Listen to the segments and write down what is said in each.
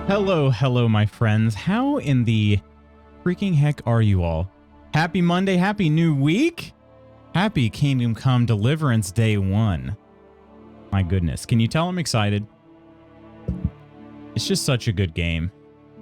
Hello, my friends. How in the freaking heck are you all? Happy Monday, happy new week. Happy Kingdom Come Deliverance Day 1. My goodness. Can you tell I'm excited? It's just such a good game.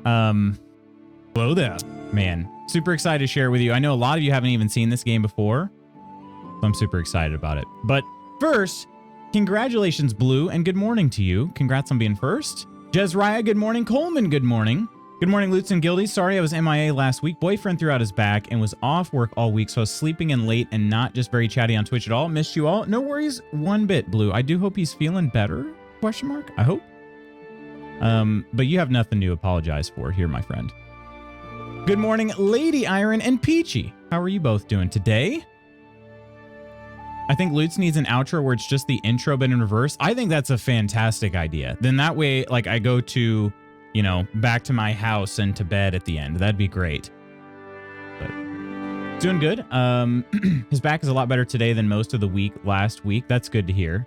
Hello there. Man, super excited to share with you. I know a lot of you haven't even seen this game before, so I'm super excited about it. But first, congratulations, Blue, and good morning to you. Congrats on being first. Jezriah, good morning. Coleman, good morning. Good morning, Lutz and Gildy. Sorry I was MIA last week. Boyfriend threw out his back and was off work all week, so I was sleeping in late and not just very chatty on Twitch at all. Missed you all. No worries one bit, Blue. I do hope he's feeling better, question mark. I hope. But you have nothing to apologize for here, my friend. Good morning, Lady Iron and Peachy. How are you both doing today? I think Lutz needs an outro where it's just the intro but in reverse. I think that's a fantastic idea. Then that way, like, I go to, you know, back to my house and to bed at the end. That'd be great. But doing good. His back is a lot better today than most of the week last week. That's good to hear.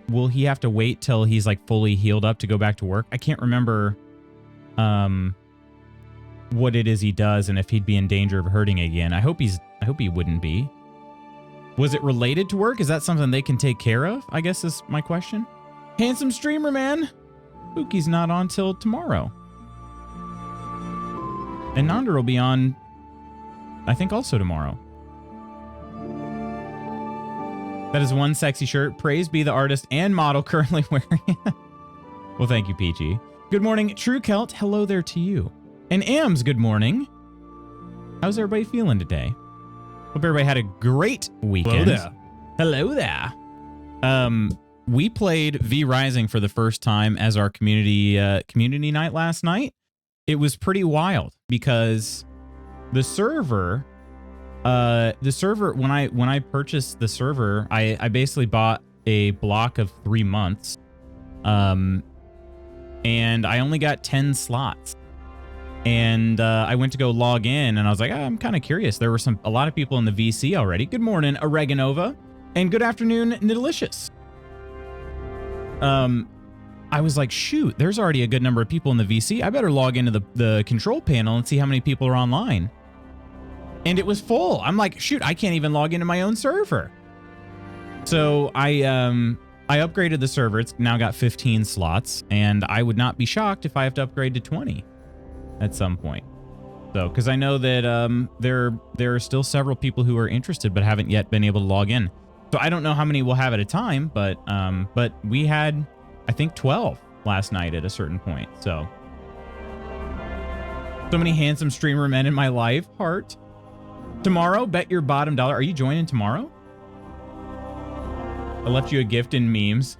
Will he have to wait till he's like fully healed up to go back to work? I can't remember what it is he does and if he'd be in danger of hurting again. I hope he wouldn't be. Was it related to work? Is that something they can take care of? I guess is my question. Handsome streamer, man. Spooky's not on till tomorrow. And Nander will be on, I think, also tomorrow. That is one sexy shirt. Praise be the artist and model currently wearing it. Well, thank you, Peachy. Good morning, True Celt. Hello there to you. And Ams, good morning. How's everybody feeling today? Hope everybody had a great weekend. Hello there. We played V Rising for the first time as our community night last night. It was pretty wild because the server when I purchased the server, I basically bought a block of 3 months. And I only got 10 slots. And I went to go log in and I was like, I'm kind of curious. There were a lot of people in the VC already. Good morning, Oreganova. And good afternoon, Nidalicious. I was like, shoot, there's already a good number of people in the VC. I better log into the control panel and see how many people are online. And it was full. I'm like, shoot, I can't even log into my own server. So I upgraded the server. It's now got 15 slots, and I would not be shocked if I have to upgrade to 20 at some point. So, because I know that there are still several people who are interested but haven't yet been able to log in. So I don't know how many we'll have at a time, but we had, I think, 12 last night at a certain point. So many handsome streamer men in my life. Heart. Tomorrow, bet your bottom dollar. Are you joining tomorrow? I left you a gift in memes.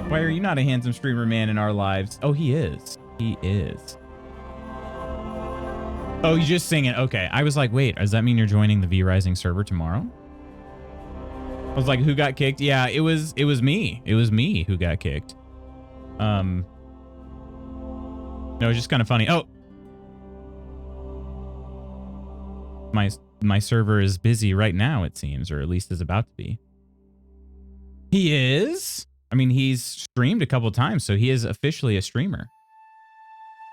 Why are you not a handsome streamer man in our lives? Oh, he is. He is. Oh, you just singing. Okay. I was like, wait, does that mean you're joining the V Rising server tomorrow? I was like, who got kicked? Yeah, it was me. It was me who got kicked. No, it's just kind of funny. Oh. My server is busy right now, it seems, or at least is about to be. He is? I mean, he's streamed a couple times, so he is officially a streamer.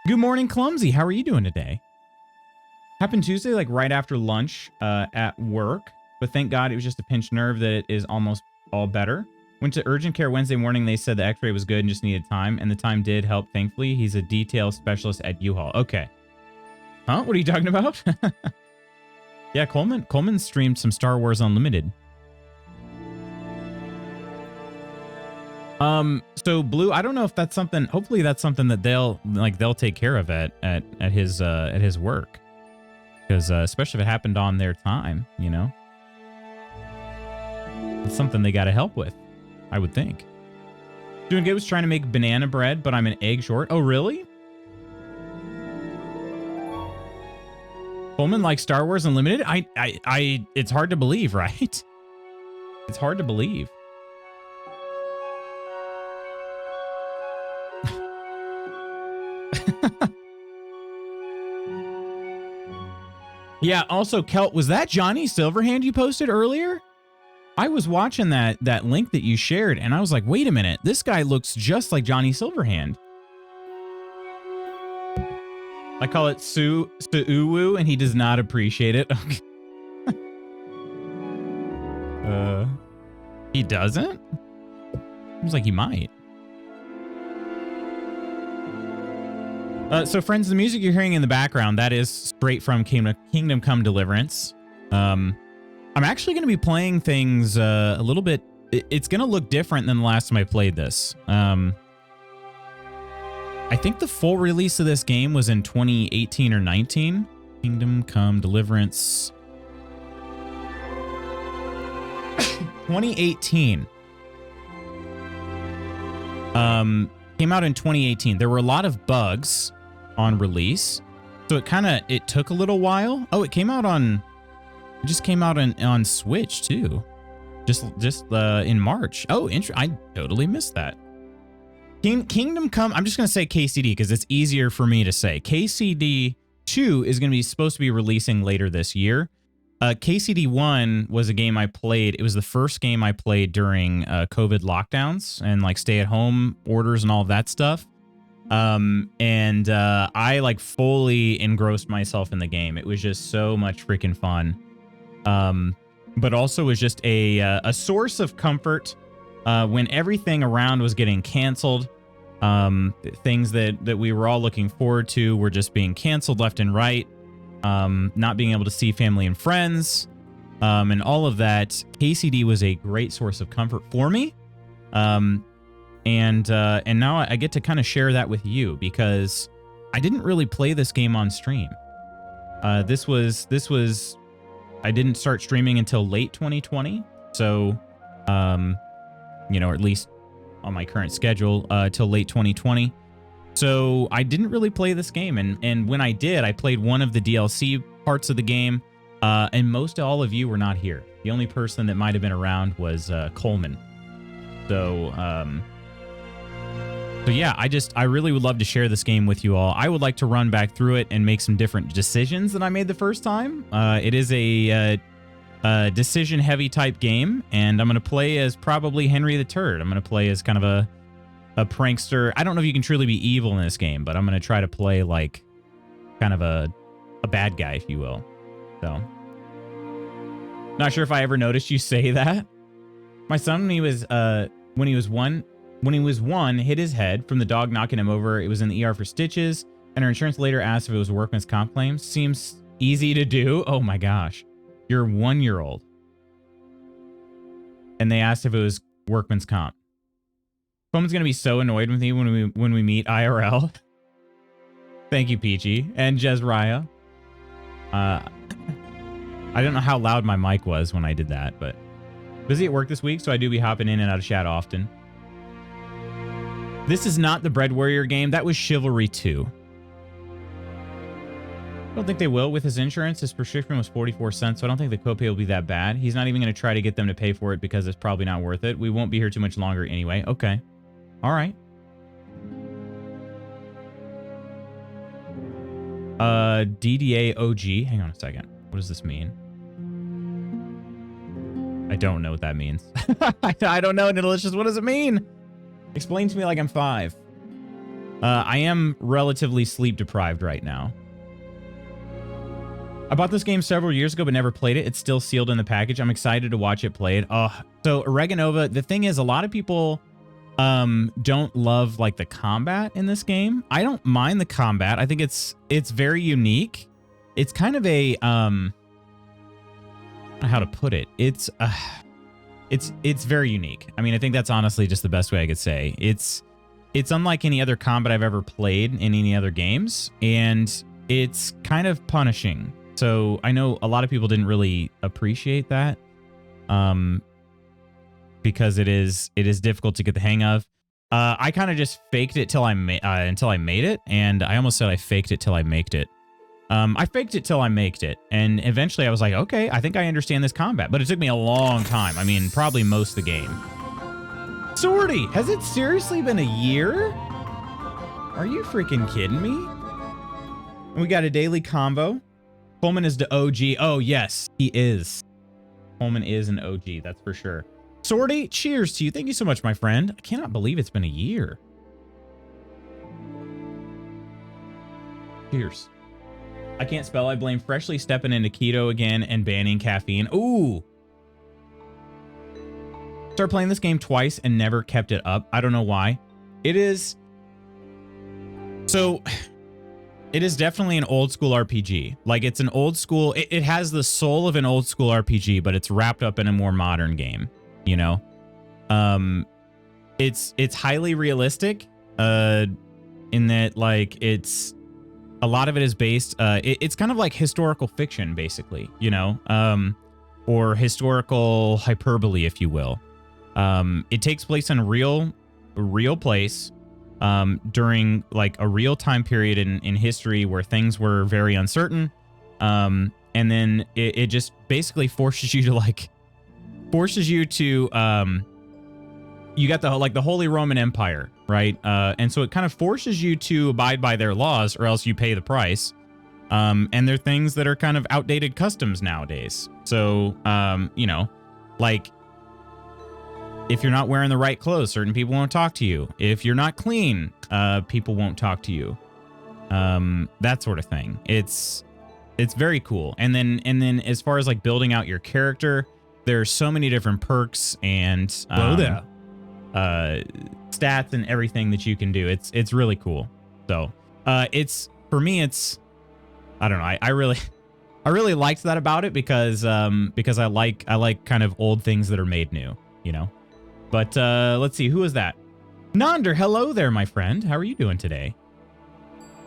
Good morning, Clumsy. How are you doing today? Happened Tuesday, like right after lunch at work, but thank God it was just a pinched nerve that it is almost all better. Went to urgent care Wednesday morning. They said the x-ray was good and just needed time, and the time did help, thankfully. He's a detail specialist at U-Haul. Okay. Huh? What are you talking about? Yeah, Coleman streamed some Star Wars Unlimited. So Blue, I don't know if that's something. Hopefully, that's something that they'll take care of at his work, because especially if it happened on their time, you know, it's something they got to help with, I would think. Doing good. Was trying to make banana bread, but I'm an egg short. Oh, really? Coleman likes Star Wars Unlimited? It's hard to believe, right? It's hard to believe. Yeah, also, Kelt, was that Johnny Silverhand you posted earlier? I was watching that link that you shared, and I was like, wait a minute, this guy looks just like Johnny Silverhand. I call it Suuwu, and he does not appreciate it. He doesn't? Seems like he might. So friends, the music you're hearing in the background, that is straight from Kingdom Come Deliverance. I'm actually going to be playing things a little bit. It's going to look different than the last time I played this. I think the full release of this game was in 2018 or 19. Kingdom Come Deliverance. 2018. Came out in 2018. There were a lot of bugs on release, so it took a little while. Oh, it came out on, it just came out on Switch too, just in March. Oh, I totally missed that. Kingdom Come. I'm just gonna say KCD because it's easier for me to say. KCD 2 is gonna be supposed to be releasing later this year. KCD 1 was a game I played. It was the first game I played during COVID lockdowns and like stay at home orders and all of that stuff. I like fully engrossed myself in the game. It was just so much freaking fun. But also was just a source of comfort when everything around was getting canceled. Things that we were all looking forward to were just being canceled left and right. Not being able to see family and friends, and all of that. KCD was a great source of comfort for me. And now I get to kind of share that with you because I didn't really play this game on stream. This was I didn't start streaming until late 2020. So, you know, or at least on my current schedule, till late 2020. So I didn't really play this game, and when I did, I played one of the DLC parts of the game, and most all of you were not here. The only person that might have been around was Coleman. So yeah, I really would love to share this game with you all. I would like to run back through it and make some different decisions than I made the first time. It is a decision-heavy type game, and I'm going to play as probably Henry the Turd. I'm going to play as kind of a prankster. I don't know if you can truly be evil in this game, but I'm going to try to play like kind of a bad guy, if you will. So, not sure if I ever noticed you say that. My son, when he was one, hit his head from the dog knocking him over. It was in the ER for stitches, and our insurance later asked if it was a workman's comp claim. Seems easy to do. Oh my gosh. You're 1-year-old. And they asked if it was workman's comp. Someone's gonna be so annoyed with me when we meet IRL. Thank you, Peachy and Jezraya. I don't know how loud my mic was when I did that, but busy at work this week, so I do be hopping in and out of chat often. This is not the Bread Warrior game. That was Chivalry 2. I don't think they will with his insurance. His prescription was 44 cents, so I don't think the copay will be that bad. He's not even going to try to get them to pay for it because it's probably not worth it. We won't be here too much longer anyway. Okay. All right. DDA OG. Hang on a second. What does this mean? I don't know what that means. I don't know, Delicious. What does it mean? Explain to me like I'm 5. I am relatively sleep deprived right now. I bought this game several years ago, but never played it. It's still sealed in the package. I'm excited to watch it played. So Oregonova, the thing is, a lot of people don't love like the combat in this game. I don't mind the combat. I think it's very unique. It's kind of a I don't know how to put it. It's very unique. I mean, I think that's honestly just the best way I could say. It's unlike any other combat I've ever played in any other games, and it's kind of punishing. So I know a lot of people didn't really appreciate that, because it is difficult to get the hang of. I kind of just faked it until I made it, and I almost said I faked it till I maked it. I faked it till I maked it, and eventually I was like, okay, I think I understand this combat, but it took me a long time. I mean, probably most of the game. Sorty, has it seriously been a year? Are you freaking kidding me? And we got a daily combo. Coleman is the OG. Oh, yes, he is. Coleman is an OG, that's for sure. Sorty, cheers to you. Thank you so much, my friend. I cannot believe it's been a year. Cheers. I can't spell. I blame freshly stepping into keto again and banning caffeine. Ooh. Started playing this game twice and never kept it up. I don't know why. It is... So... It is definitely an old school RPG. Like, it's an old school... It has the soul of an old school RPG, but it's wrapped up in a more modern game. You know? It's highly realistic. In that, like, it's... A lot of it is based... it's kind of like historical fiction, basically. You know? Or historical hyperbole, if you will. It takes place in a real place. During like a real time period in history where things were very uncertain. And then it just basically forces you to you got the Holy Roman Empire, right? And so it kind of forces you to abide by their laws or else you pay the price. And they're things that are kind of outdated customs nowadays. So, you know, like, if you're not wearing the right clothes, certain people won't talk to you. If you're not clean, people won't talk to you. That sort of thing. It's very cool. And then as far as like building out your character, there's so many different perks and stats and everything that you can do. It's really cool. So it's for me. It's I don't know. I really liked that about it because I like kind of old things that are made new. You know. But let's see, who is that? Nonder, hello there, my friend. How are you doing today?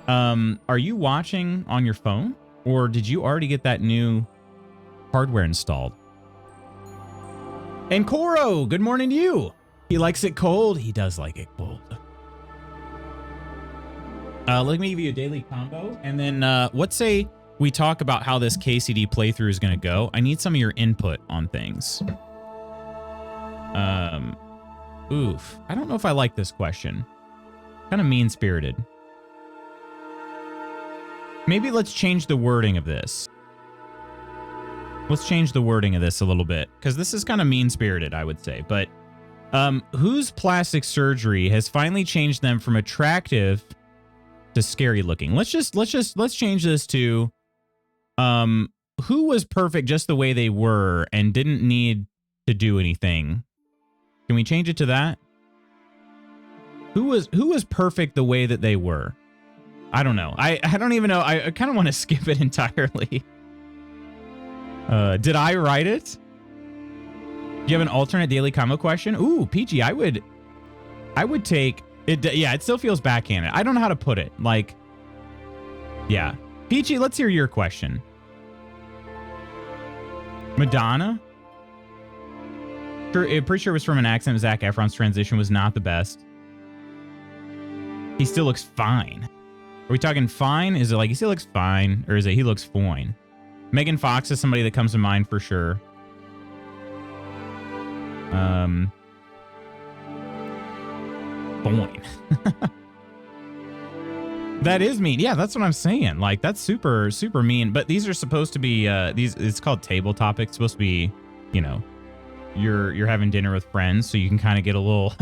Are you watching on your phone? Or did you already get that new hardware installed? And Koro, good morning to you. He likes it cold. He does like it cold. Let me give you a daily combo. And then let's say we talk about how this KCD playthrough is going to go. I need some of your input on things. Oof. I don't know if I like this question. Kind of mean-spirited. Maybe let's change the wording of this. Let's change the wording of this a little bit, because this is kind of mean-spirited, I would say. But whose plastic surgery has finally changed them from attractive to scary-looking? Let's change this to who was perfect just the way they were and didn't need to do anything. Can we change it to that? Who was perfect the way that they were? I don't know. I don't even know. I kind of want to skip it entirely. Did I write it? Do you have an alternate daily combo question? Ooh, PG, I would take it. Yeah, it still feels backhanded. I don't know how to put it. Like, yeah. PG, let's hear your question. Madonna? Pretty sure it was from an accident. Zac Efron's transition was not the best. He still looks fine. Are we talking fine? Is it like he still looks fine? Or is it he looks fine? Megan Fox is somebody that comes to mind for sure. Fine. That is mean. Yeah, that's what I'm saying. Like, that's super, super mean. But these are supposed to be, it's called table topics. It's supposed to be, you know, you're having dinner with friends, so you can kind of get a little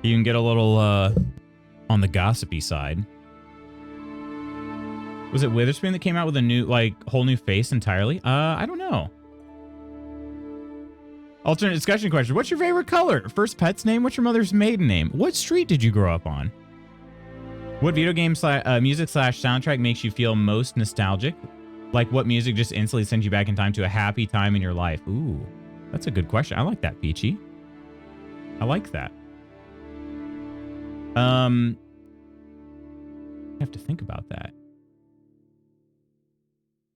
you can get a little on the gossipy side. Was it Witherspoon that came out with a new, like, whole new face entirely? I don't know. Alternate discussion question. What's your favorite color? First pet's name? What's your mother's maiden name? What street did you grow up on? What video game music / soundtrack makes you feel most nostalgic? Like, what music just instantly sends you back in time to a happy time in your life? Ooh. That's a good question. I like that, Peachy. I like that. I have to think about that.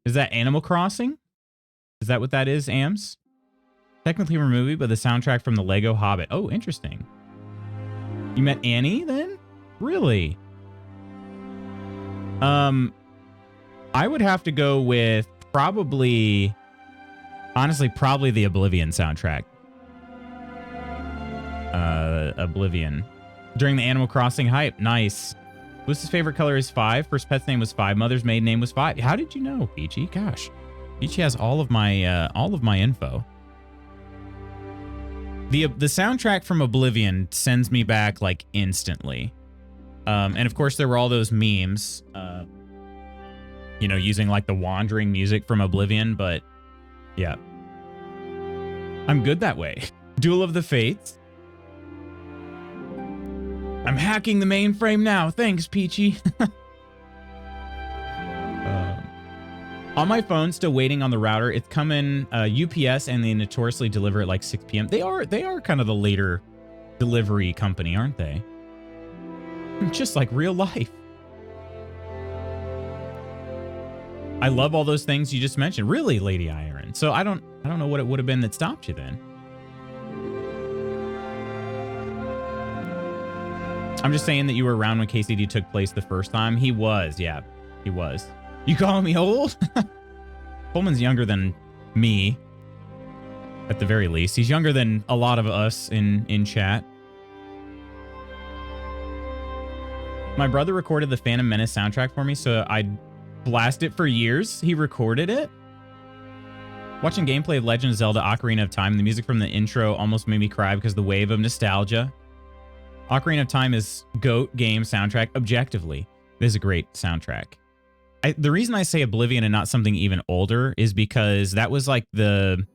Is that Animal Crossing? Is that what that is, Ams? Technically from a movie, but the soundtrack from the Lego Hobbit. Oh, interesting. You met Annie then? Really? I would have to go with probably... Honestly, probably the Oblivion soundtrack. Oblivion. During the Animal Crossing hype. Nice. Lucy's favorite color is 5. First pet's name was 5. Mother's maiden name was 5. How did you know, Peachy? Gosh. Peachy has all of my info. The soundtrack from Oblivion sends me back like instantly. And of course there were all those memes, you know, using like the wandering music from Oblivion, but yeah. I'm good that way. Duel of the Fates. I'm hacking the mainframe now. Thanks, Peachy. On my phone, still waiting on the router. It's coming UPS, and they notoriously deliver at like 6 p.m. They are kind of the later delivery company, aren't they? Just like real life. I love all those things you just mentioned. Really, Lady Iron. So I don't know what it would have been that stopped you then. I'm just saying that you were around when KCD took place the first time. He was, yeah, he was. You calling me old? Coleman's younger than me, at the very least. He's younger than a lot of us in chat. My brother recorded the Phantom Menace soundtrack for me, so I'd blast it for years. He recorded it. Watching gameplay of Legend of Zelda Ocarina of Time, the music from the intro almost made me cry because of the wave of nostalgia. Ocarina of Time is GOAT game soundtrack objectively. It is a great soundtrack. The reason I say Oblivion and not something even older is because that was like the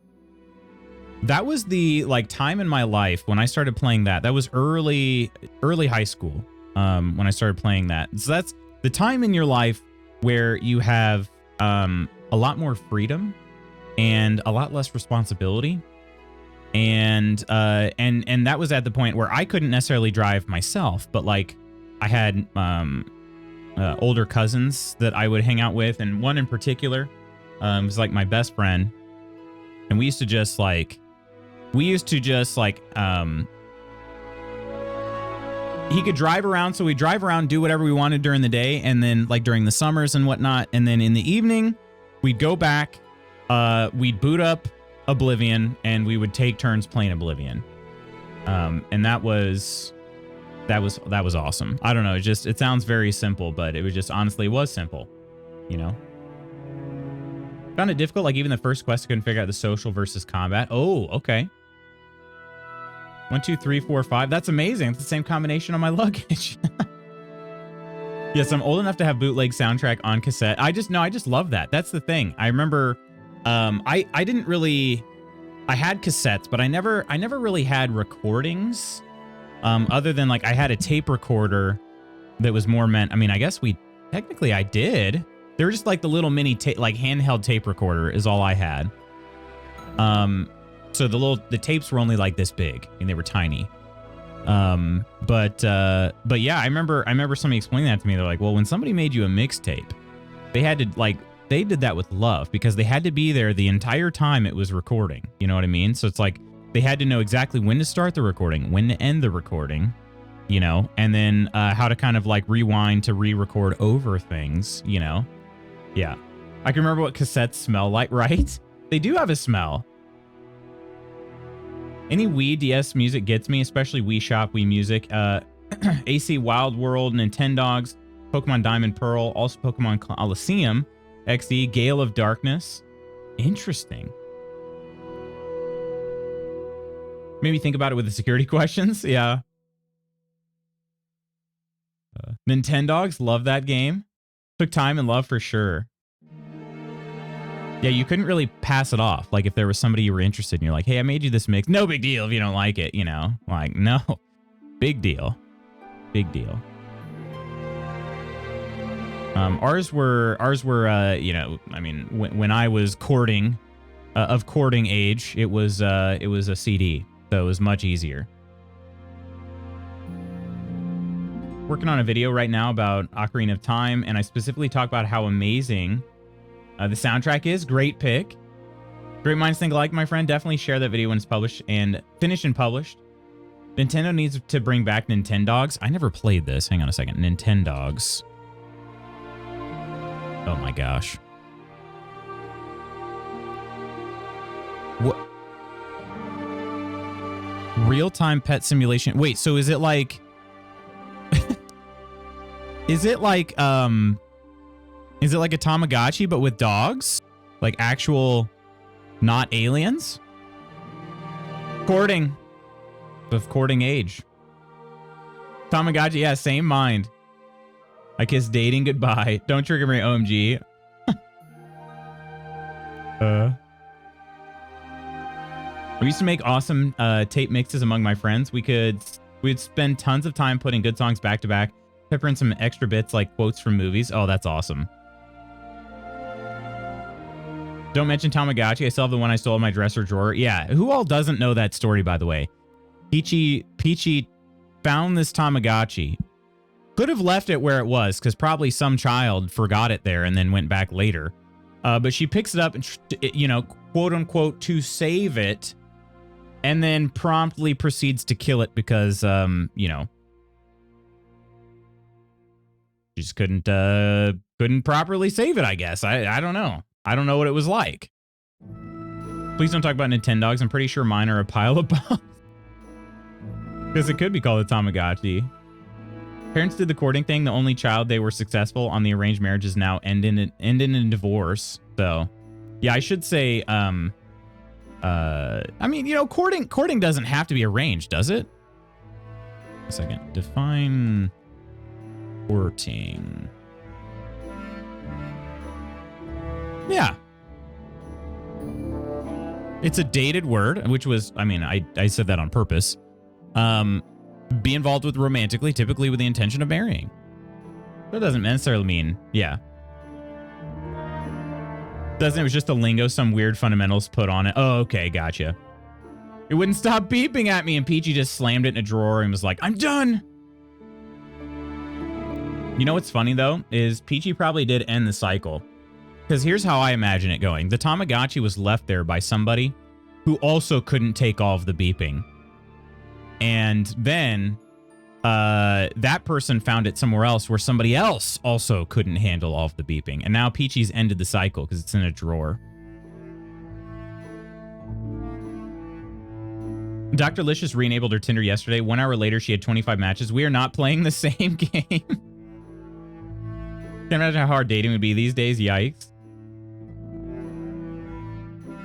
like time in my life when I started playing that. That was early high school when I started playing that. So that's the time in your life where you have a lot more freedom and a lot less responsibility. And that was at the point where I couldn't necessarily drive myself, but like I had older cousins that I would hang out with, and one in particular was like my best friend, and we used to just like he could drive around, so we'd drive around, do whatever we wanted during the day, and then like during the summers and whatnot, and then in the evening we'd go back, we'd boot up Oblivion, and we would take turns playing Oblivion, and that was awesome. I don't know, it sounds very simple, but it was just, honestly, it was simple, you know. Found it difficult, like even the first quest, I couldn't figure out the social versus combat. Oh, okay. 1, 2, 3, 4, 5. That's amazing. It's the same combination on my luggage. Yes, I'm old enough to have bootleg soundtrack on cassette. I just love that. That's the thing. I remember I didn't really, I had cassettes, but I never really had recordings. Other than like I had a tape recorder that was more meant, I mean, I guess I did. They were just like the little mini like handheld tape recorder is all I had. So the tapes were only like this big and they were tiny. But yeah, I remember somebody explaining that to me. They're like, well, when somebody made you a mixtape, they had to like, they did that with love because they had to be there the entire time it was recording. You know what I mean? So it's like, they had to know exactly when to start the recording, when to end the recording, you know, and then how to kind of like rewind to re-record over things, you know? Yeah. I can remember what cassettes smell like, right? They do have a smell. Any Wii DS music gets me, especially Wii Shop, Wii Music. AC Wild World, Nintendogs, Pokemon Diamond Pearl, also Pokemon Coliseum, XE, Gale of Darkness. Interesting. Maybe think about it with the security questions. Yeah. Nintendogs, love that game. Took time and love for sure. Yeah, you couldn't really pass it off. Like if there was somebody you were interested in, you're like, hey, I made you this mix. No big deal if you don't like it, you know? Like, no. Big deal. Big deal. Ours were, you know, I mean, when I was courting, of courting age, it was a CD. So it was much easier. Working on a video right now about Ocarina of Time, and I specifically talk about how amazing the soundtrack is. Great pick. Great minds think alike, my friend. Definitely share that video when it's published and finished and published. Nintendo needs to bring back Nintendogs. I never played this. Hang on a second. Nintendogs. Oh my gosh. What? Real-time pet simulation. Wait, so is it like is it like a Tamagotchi but with dogs? Like actual, not aliens? Courting. Of courting age. Tamagotchi, yeah, same mind. I kiss dating goodbye. Don't trigger me, OMG. We used to make awesome tape mixes among my friends. We'd spend tons of time putting good songs back to back, pepper in some extra bits like quotes from movies. Oh, that's awesome. Don't mention Tamagotchi. I still have the one I stole in my dresser drawer. Yeah, who all doesn't know that story, by the way? Peachy found this Tamagotchi. Could have left it where it was, because probably some child forgot it there and then went back later. But she picks it up and, you know, quote unquote, to save it, and then promptly proceeds to kill it because, you know, she just couldn't properly save it, I guess. I don't know. I don't know what it was like. Please don't talk about Nintendogs. I'm pretty sure mine are a pile of bombs. Because it could be called a Tamagotchi. Parents did the courting thing. The only child they were successful on the arranged marriage is now ending in divorce. So, yeah, I should say, I mean, you know, courting doesn't have to be arranged, does it? A second. Define courting. Yeah. It's a dated word, which was, I mean, I said that on purpose. Be involved with romantically, typically with the intention of marrying. That doesn't necessarily mean, yeah. Doesn't, it was just a lingo, some weird fundamentals put on it. Oh, okay, gotcha. It wouldn't stop beeping at me, and Peachy just slammed it in a drawer and was like, I'm done. You know what's funny, though, is Peachy probably did end the cycle. Because here's how I imagine it going. The Tamagotchi was left there by somebody who also couldn't take all of the beeping. And then that person found it somewhere else where somebody else also couldn't handle all of the beeping. And now Peachy's ended the cycle because it's in a drawer. Dr. Licious re-enabled her Tinder yesterday. 1 hour later, she had 25 matches. We are not playing the same game. Can't imagine how hard dating would be these days. Yikes.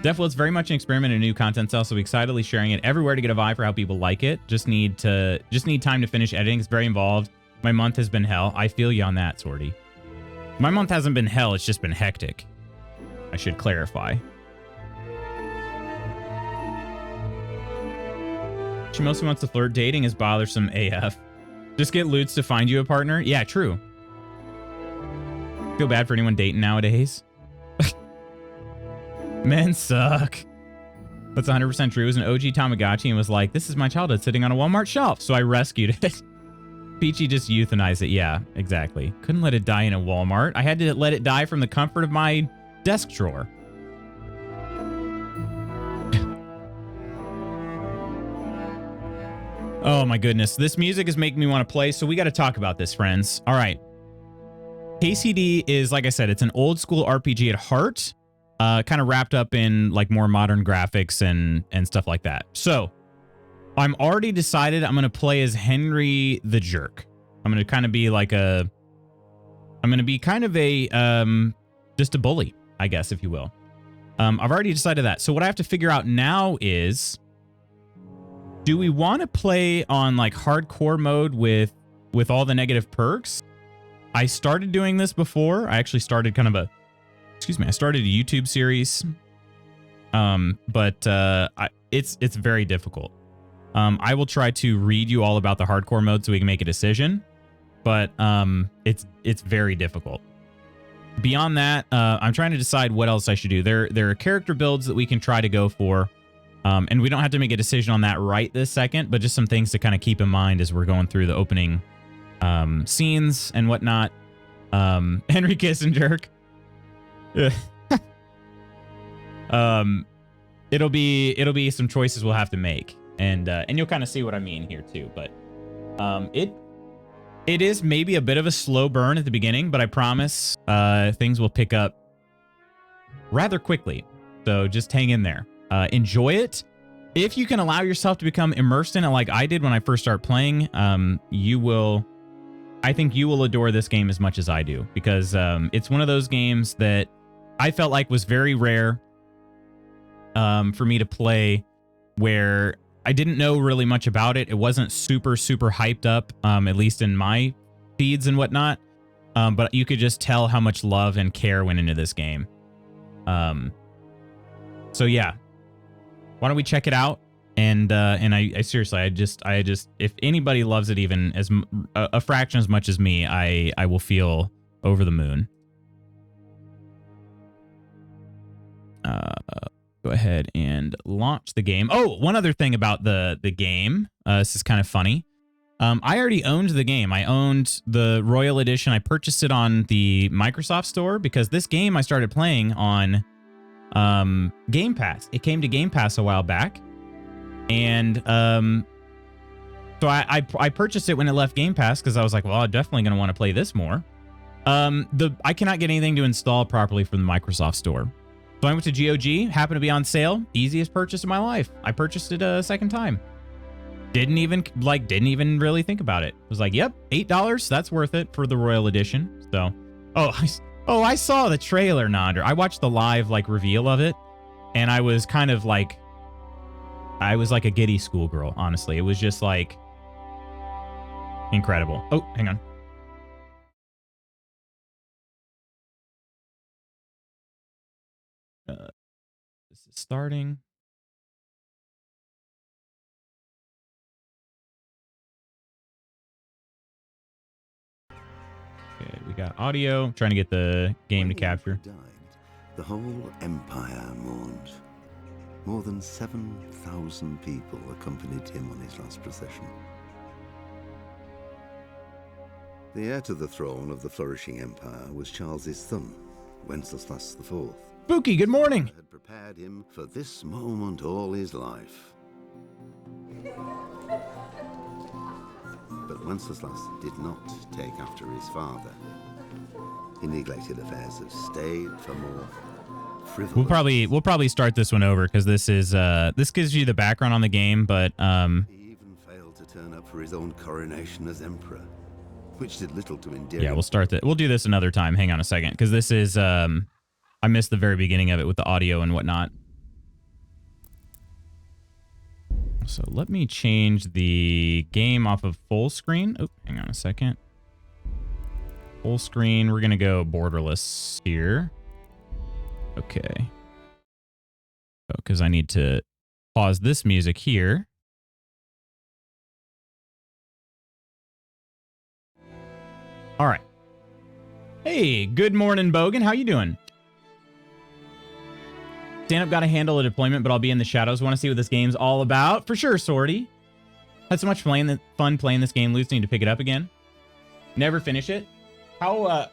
Definitely, it's very much an experiment in new content cell, so we're excitedly sharing it everywhere to get a vibe for how people like it. Just need time to finish editing. It's very involved. My month has been hell. I feel you on that, Sorty. My month hasn't been hell. It's just been hectic. I should clarify. She mostly wants to flirt. Dating is bothersome AF. Just get Lutz to find you a partner. Yeah, true. Feel bad for anyone dating nowadays. Men suck. That's 100% true. It was an OG Tamagotchi and was like, this is my childhood sitting on a Walmart shelf. So I rescued it. Peachy just euthanized it. Yeah, exactly. Couldn't let it die in a Walmart. I had to let it die from the comfort of my desk drawer. Oh my goodness. This music is making me want to play. So we got to talk about this, friends. All right. KCD is, like I said, it's an old school RPG at heart. Kind of wrapped up in like more modern graphics and stuff like that. So I'm already decided I'm going to play as Henry the Jerk. I'm going to kind of be like I'm going to be kind of just a bully, I guess, if you will. I've already decided that. So what I have to figure out now is, do we want to play on like hardcore mode with all the negative perks? I started doing this before. I actually started kind of I started a YouTube series, but it's very difficult. I will try to read you all about the hardcore mode so we can make a decision, but it's very difficult. Beyond that, I'm trying to decide what else I should do. There are character builds that we can try to go for, and we don't have to make a decision on that right this second, but just some things to kind of keep in mind as we're going through the opening scenes and whatnot. Henry Kissinger. It'll be some choices we'll have to make, and you'll kind of see what I mean here too. But it is maybe a bit of a slow burn at the beginning, but I promise things will pick up rather quickly. So just hang in there. Enjoy it. If you can allow yourself to become immersed in it like I did when I first started playing, I think you will adore this game as much as I do, because it's one of those games that I felt like was very rare for me to play, where I didn't know really much about it. It wasn't super hyped up, at least in my feeds and whatnot. But you could just tell how much love and care went into this game. So yeah, why don't we check it out? And I seriously, I just, if anybody loves it even as a fraction as much as me, I will feel over the moon. Go ahead and launch the game. Oh, one other thing about the game. This is kind of funny. I already owned the game. I owned the Royal Edition. I purchased it on the Microsoft Store because this game I started playing on Game Pass. It came to Game Pass a while back. And so I purchased it when it left Game Pass because I was like, well, I'm definitely going to want to play this more. I cannot get anything to install properly from the Microsoft Store. So I went to GOG, happened to be on sale. Easiest purchase of my life. I purchased it a second time. Didn't even really think about it. Was like, yep, $8. That's worth it for the Royal Edition. So, I saw the trailer, Nonder. I watched the live reveal of it, and I was kind of like, I was like a giddy schoolgirl. Honestly, it was just like incredible. Oh, hang on. This is starting. Okay, we got audio. I'm trying to get the game to capture. Died, the whole empire mourned. More than 7,000 people accompanied him on his last procession. The heir to the throne of the flourishing empire was Charles's son, Wenceslas IV. Spooky, good morning. Had prepared him for this moment all his life. But Wenceslas did not take after his father. He neglected affairs of state for more frivolous. We'll probably start this one over because this is this gives you the background on the game, but He even failed to turn up for his own coronation as emperor, which did little to endear him. We'll do this another time. Hang on a second, because this is I missed the very beginning of it with the audio and whatnot. So let me change the game off of full screen. Oh, hang on a second. Full screen. We're gonna go borderless here. Okay. Oh, because I need to pause this music here. All right. Hey, good morning, Bogan. How you doing? Stand-up got to handle a deployment, but I'll be in the shadows. Want to see what this game's all about? For sure, Sorty. Had so much fun playing this game. Lutz, need to pick it up again. Never finish it. How,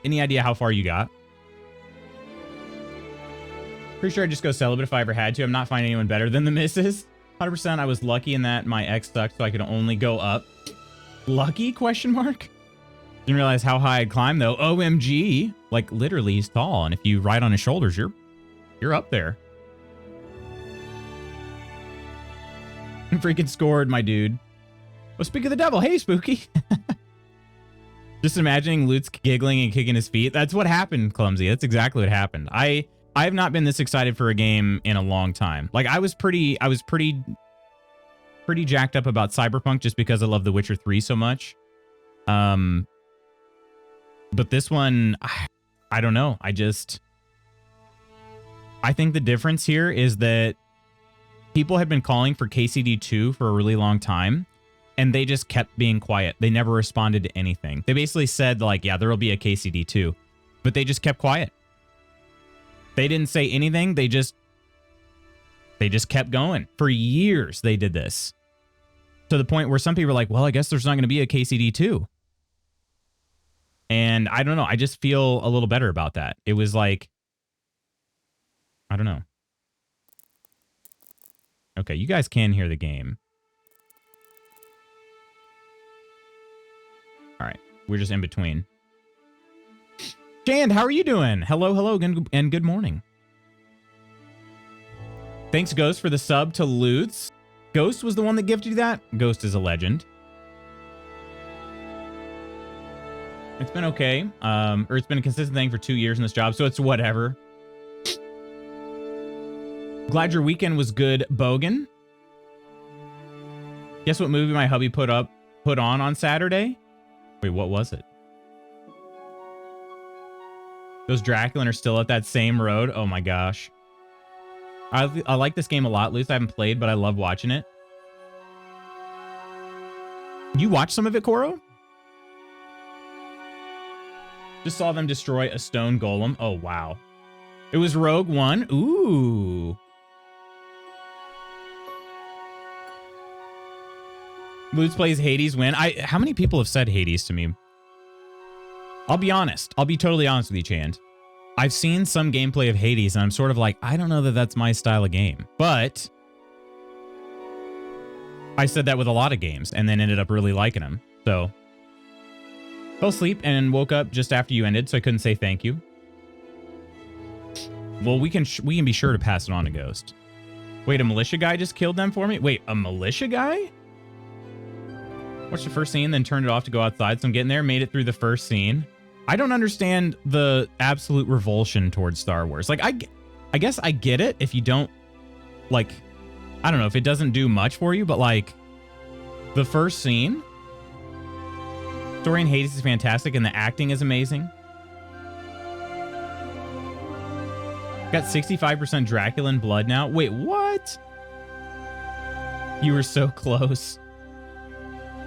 any idea how far you got? Pretty sure I'd just go celibate if I ever had to. I'm not finding anyone better than the missus. 100% I was lucky in that my ex sucked, so I could only go up. Lucky, question mark? Didn't realize how high I'd climb, though. OMG. Like, literally, he's tall, and if you ride on his shoulders, you're up there. Freaking scored, my dude. Oh, speak of the devil. Hey, Spooky. Just imagining Lutz giggling and kicking his feet. That's what happened, Clumsy. That's exactly what happened. I have not been this excited for a game in a long time. Like, I was pretty jacked up about Cyberpunk just because I love The Witcher 3 so much. But this one, I don't know. I think the difference here is that people had been calling for KCD 2 for a really long time, and they just kept being quiet. They never responded to anything. They basically said, like, yeah, there will be a KCD 2, but they just kept quiet. They didn't say anything. They just kept going. For years, they did this. To the point where some people are like, well, I guess there's not going to be a KCD 2. And I don't know. I just feel a little better about that. It was like, I don't know. Okay, you guys can hear the game. All right, we're just in between. Jand, how are you doing? Hello, and good morning. Thanks, Ghost, for the sub to Lutz. Ghost was the one that gifted you that? Ghost is a legend. It's been okay. Or it's been a consistent thing for 2 years in this job, so it's whatever. Glad your weekend was good, Bogan. Guess what movie my hubby put on Saturday? Wait, what was it? Those Draculan are still at that same road. Oh my gosh. I like this game a lot, Luce. I haven't played, but I love watching it. You watched some of it, Koro? Just saw them destroy a stone golem. Oh, wow. It was Rogue One. Ooh. Luce plays Hades win. How many people have said Hades to me? I'll be honest. I'll be totally honest with you, Chand. I've seen some gameplay of Hades, and I'm sort of like, I don't know that that's my style of game. But I said that with a lot of games, and then ended up really liking them. So fell asleep and woke up just after you ended, so I couldn't say thank you. Well, we can be sure to pass it on to Ghost. Wait, a militia guy just killed them for me? Wait, a militia guy? Watched the first scene, then turned it off to go outside. So I'm getting there, made it through the first scene. I don't understand the absolute revulsion towards Star Wars. Like, I guess I get it if you don't, like, I don't know, if it doesn't do much for you, but, like, the first scene, story in Hades is fantastic, and the acting is amazing. Got 65% Draculan blood now. Wait, what? You were so close.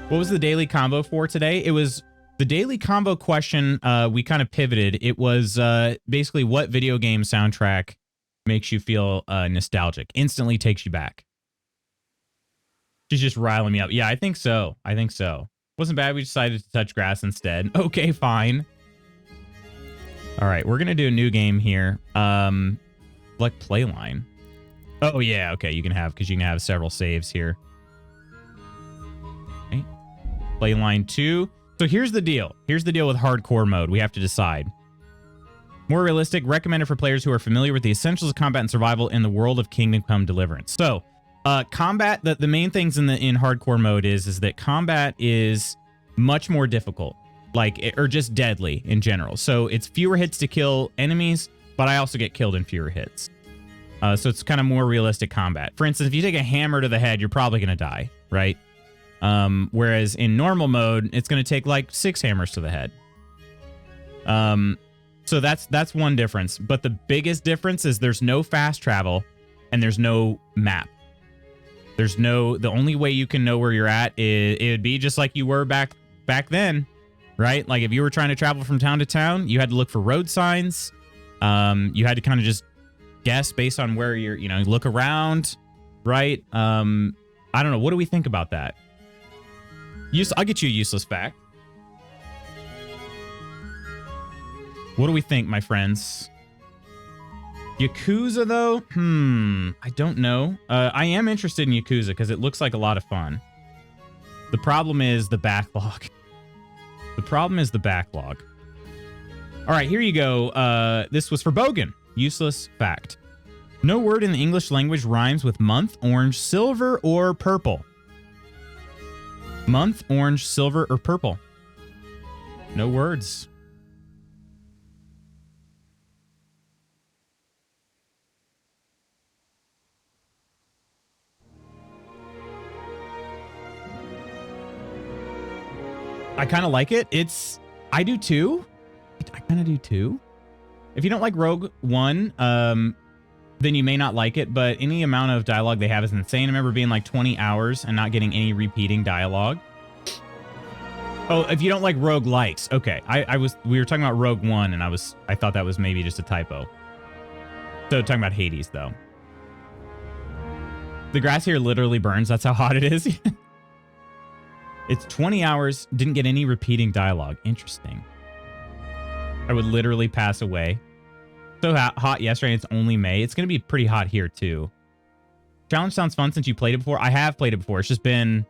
What was the daily combo for today? It was the daily combo question. We kind of pivoted. It was basically what video game soundtrack makes you feel nostalgic, instantly takes you back. She's just riling me up. Yeah, I think so. I think so. Wasn't bad. We decided to touch grass instead. Okay, fine. All right, we're going to do a new game here. Like Playline. Oh, yeah. Okay, you can have several saves here. Playline 2. So here's the deal. Here's the deal with hardcore mode. We have to decide. More realistic, recommended for players who are familiar with the essentials of combat and survival in the world of Kingdom Come Deliverance. So, combat, the main things in hardcore mode is that combat is much more difficult, or just deadly in general. So it's fewer hits to kill enemies, but I also get killed in fewer hits. So it's kind of more realistic combat. For instance, if you take a hammer to the head, you're probably going to die, right? Whereas in normal mode, it's going to take like 6 hammers to the head. So that's one difference. But the biggest difference is there's no fast travel and there's no map. The only way you can know where you're at is it would be just like you were back then, right? Like if you were trying to travel from town to town, you had to look for road signs. You had to kind of just guess based on where you're, look around, right? I don't know. What do we think about that? I'll get you a useless fact. What do we think, my friends? Yakuza, though? I don't know. I am interested in Yakuza because it looks like a lot of fun. The problem is the backlog. All right, here you go. This was for Bogan. Useless fact. No word in the English language rhymes with month, orange, silver, or purple. Month, orange, silver, or purple. No words. I kind of like it. I do too. I kind of do too. If you don't like Rogue One, then you may not like it, but any amount of dialogue they have is insane. I remember being like 20 hours and not getting any repeating dialogue. Oh, if you don't like rogue likes. Okay. We were talking about Rogue One and I thought that was maybe just a typo. So talking about Hades though. The grass here literally burns. That's how hot it is. It's 20 hours. Didn't get any repeating dialogue. Interesting. I would literally pass away. So hot yesterday. It's only May. It's going to be pretty hot here too. Challenge sounds fun since you played it before. I have played it before. It's just been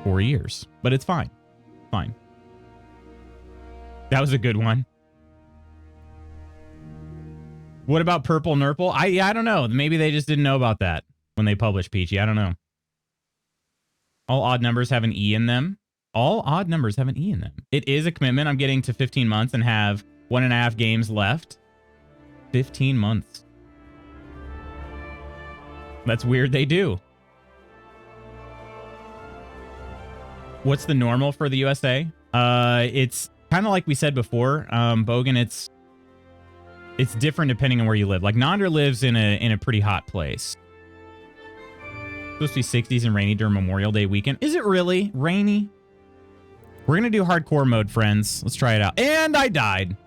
4 years, but it's fine. Fine. That was a good one. What about Purple Nurple? I don't know. Maybe they just didn't know about that when they published Peachy. I don't know. All odd numbers have an E in them. All odd numbers have an E in them. It is a commitment. I'm getting to 15 months and have 1.5 games left. 15 months. That's weird. They do. What's the normal for the USA? It's kind of like we said before, Bogan. It's different depending on where you live. Like Nonder lives in a pretty hot place. Supposed to be 60s and rainy during Memorial Day weekend. Is it really rainy? We're gonna do hardcore mode, friends. Let's try it out. And I died.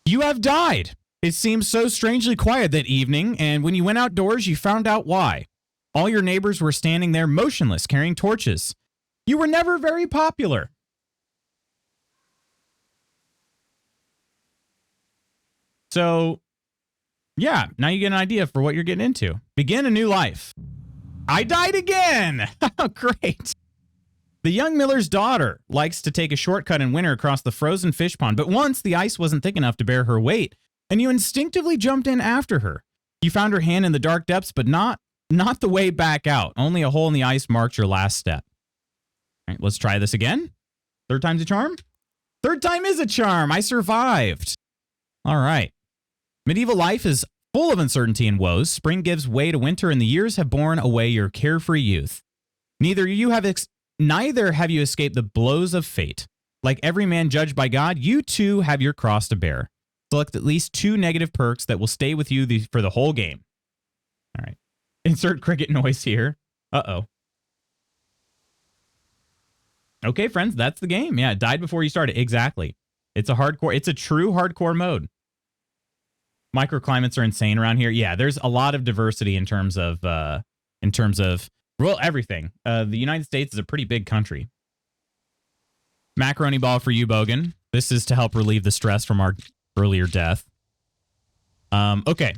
You have died. It seemed so strangely quiet that evening, and when you went outdoors, you found out why. All your neighbors were standing there motionless, carrying torches. You were never very popular. So, yeah, now you get an idea for what you're getting into. Begin a new life. I died again. Great. The young miller's daughter likes to take a shortcut in winter across the frozen fish pond, but once the ice wasn't thick enough to bear her weight, and you instinctively jumped in after her. You found her hand in the dark depths, but not the way back out. Only a hole in the ice marked your last step. All right, let's try this again. Third time's a charm? Third time is a charm. I survived. All right. Medieval life is full of uncertainty and woes. Spring gives way to winter, and the years have borne away your carefree youth. Neither have you escaped the blows of fate. Like every man judged by God, you too have your cross to bear. Select at least 2 negative perks that will stay with you for the whole game. All right. Insert cricket noise here. Uh-oh. Okay, friends, that's the game. Yeah, it died before you started. Exactly. It's a true hardcore mode. Microclimates are insane around here. Yeah, there's a lot of diversity in terms of well, everything. The United States is a pretty big country. Macaroni ball for you, Bogan. This is to help relieve the stress from our earlier death. Okay.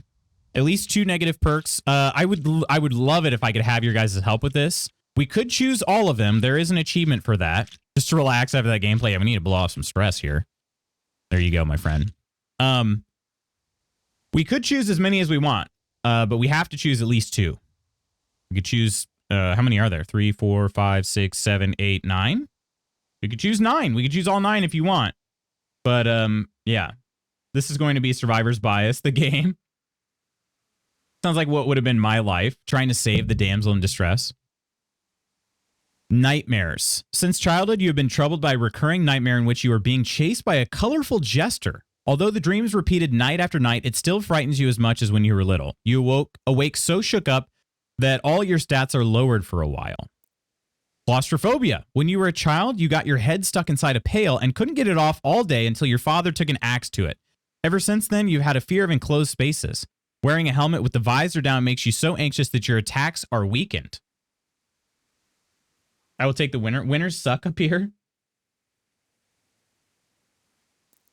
At least 2 negative perks. I would love it if I could have your guys' help with this. We could choose all of them. There is an achievement for that. Just to relax after that gameplay. Yeah, we need to blow off some stress here. There you go, my friend. We could choose as many as we want, but we have to choose at least 2. We could choose, how many are there? 3, 4, 5, 6, 7, 8, 9? We could choose 9. We could choose all 9 if you want. But, yeah. This is going to be Survivor's Bias, the game. Sounds like what would have been my life, trying to save the damsel in distress. Nightmares. Since childhood, you have been troubled by a recurring nightmare in which you are being chased by a colorful jester. Although the dream is repeated night after night, it still frightens you as much as when you were little. You awake so shook up that all your stats are lowered for a while. Claustrophobia. When you were a child, you got your head stuck inside a pail and couldn't get it off all day until your father took an axe to it. Ever since then, you've had a fear of enclosed spaces. Wearing a helmet with the visor down makes you so anxious that your attacks are weakened. I will take the winner. Winners suck up here.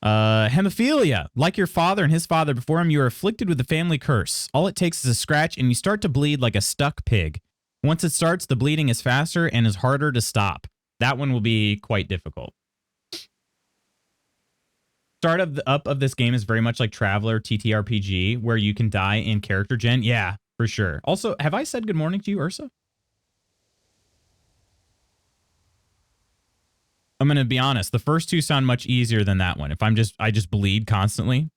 Hemophilia. Like your father and his father before him, you are afflicted with the family curse. All it takes is a scratch and you start to bleed like a stuck pig. Once it starts, the bleeding is faster and is harder to stop. That one will be quite difficult. Start of this game is very much like Traveler TTRPG, where you can die in character gen. Yeah, for sure. Also, have I said good morning to you, Ursa? I'm going to be honest. The first 2 sound much easier than that one. I just bleed constantly.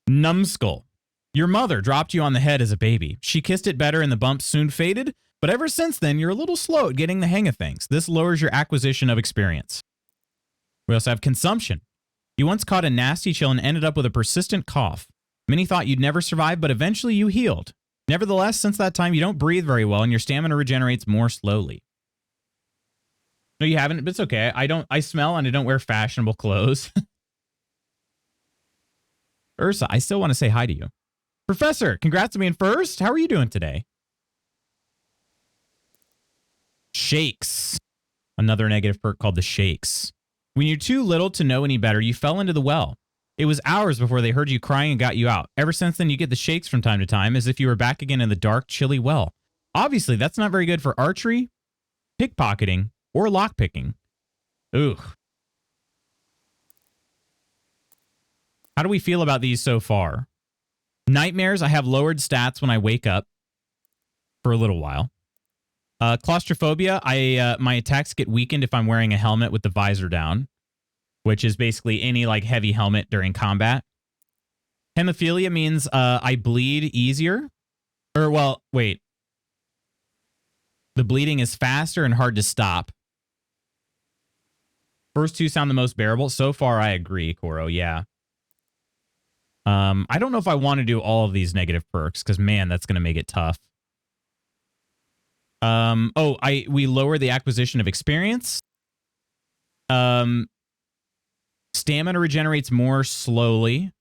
Numbskull. Your mother dropped you on the head as a baby. She kissed it better and the bumps soon faded, but ever since then, you're a little slow at getting the hang of things. This lowers your acquisition of experience. We also have consumption. You once caught a nasty chill and ended up with a persistent cough. Many thought you'd never survive, but eventually you healed. Nevertheless, since that time, you don't breathe very well and your stamina regenerates more slowly. No, you haven't, but it's okay. I smell and I don't wear fashionable clothes. Ursa, I still want to say hi to you. Professor, congrats on being first. How are you doing today? Shakes. Another negative perk called the shakes. When you're too little to know any better, you fell into the well. It was hours before they heard you crying and got you out. Ever since then, you get the shakes from time to time, as if you were back again in the dark, chilly well. Obviously, that's not very good for archery, pickpocketing, or lockpicking. Ugh. How do we feel about these so far? Nightmares, I have lowered stats when I wake up for a little while. Claustrophobia. My attacks get weakened if I'm wearing a helmet with the visor down, which is basically any like heavy helmet during combat. Hemophilia means I bleed easier. Or, well, wait. The bleeding is faster and hard to stop. First two sound the most bearable. So far, I agree, Koro. Yeah. I don't know if I want to do all of these negative perks because, man, that's going to make it tough. We lower the acquisition of experience. Stamina regenerates more slowly.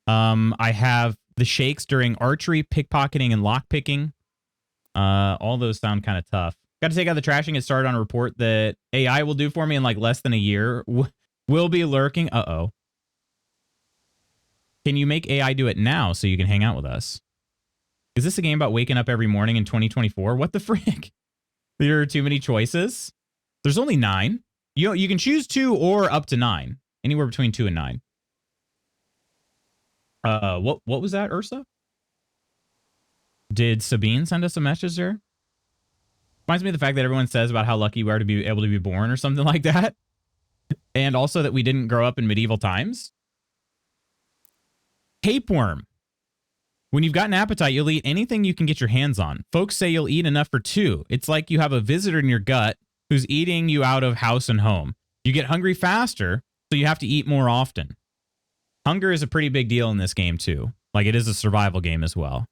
I have the shakes during archery, pickpocketing, and lockpicking. All those sound kind of tough. Got to take out the trash and get started on a report that AI will do for me in like less than a year. Will be lurking. Uh-oh. Can you make AI do it now so you can hang out with us? Is this a game about waking up every morning in 2024? What the frick? There are too many choices. There's only 9. You can choose 2 or up to 9. Anywhere between 2 and 9. What was that, Ursa? Did Sabine send us a message there? Reminds me of the fact that everyone says about how lucky we are to be able to be born or something like that. And also that we didn't grow up in medieval times. Tapeworm. When you've got an appetite, you'll eat anything you can get your hands on. Folks say you'll eat enough for 2. It's like you have a visitor in your gut who's eating you out of house and home. You get hungry faster, so you have to eat more often. Hunger is a pretty big deal in this game, too. Like, it is a survival game as well.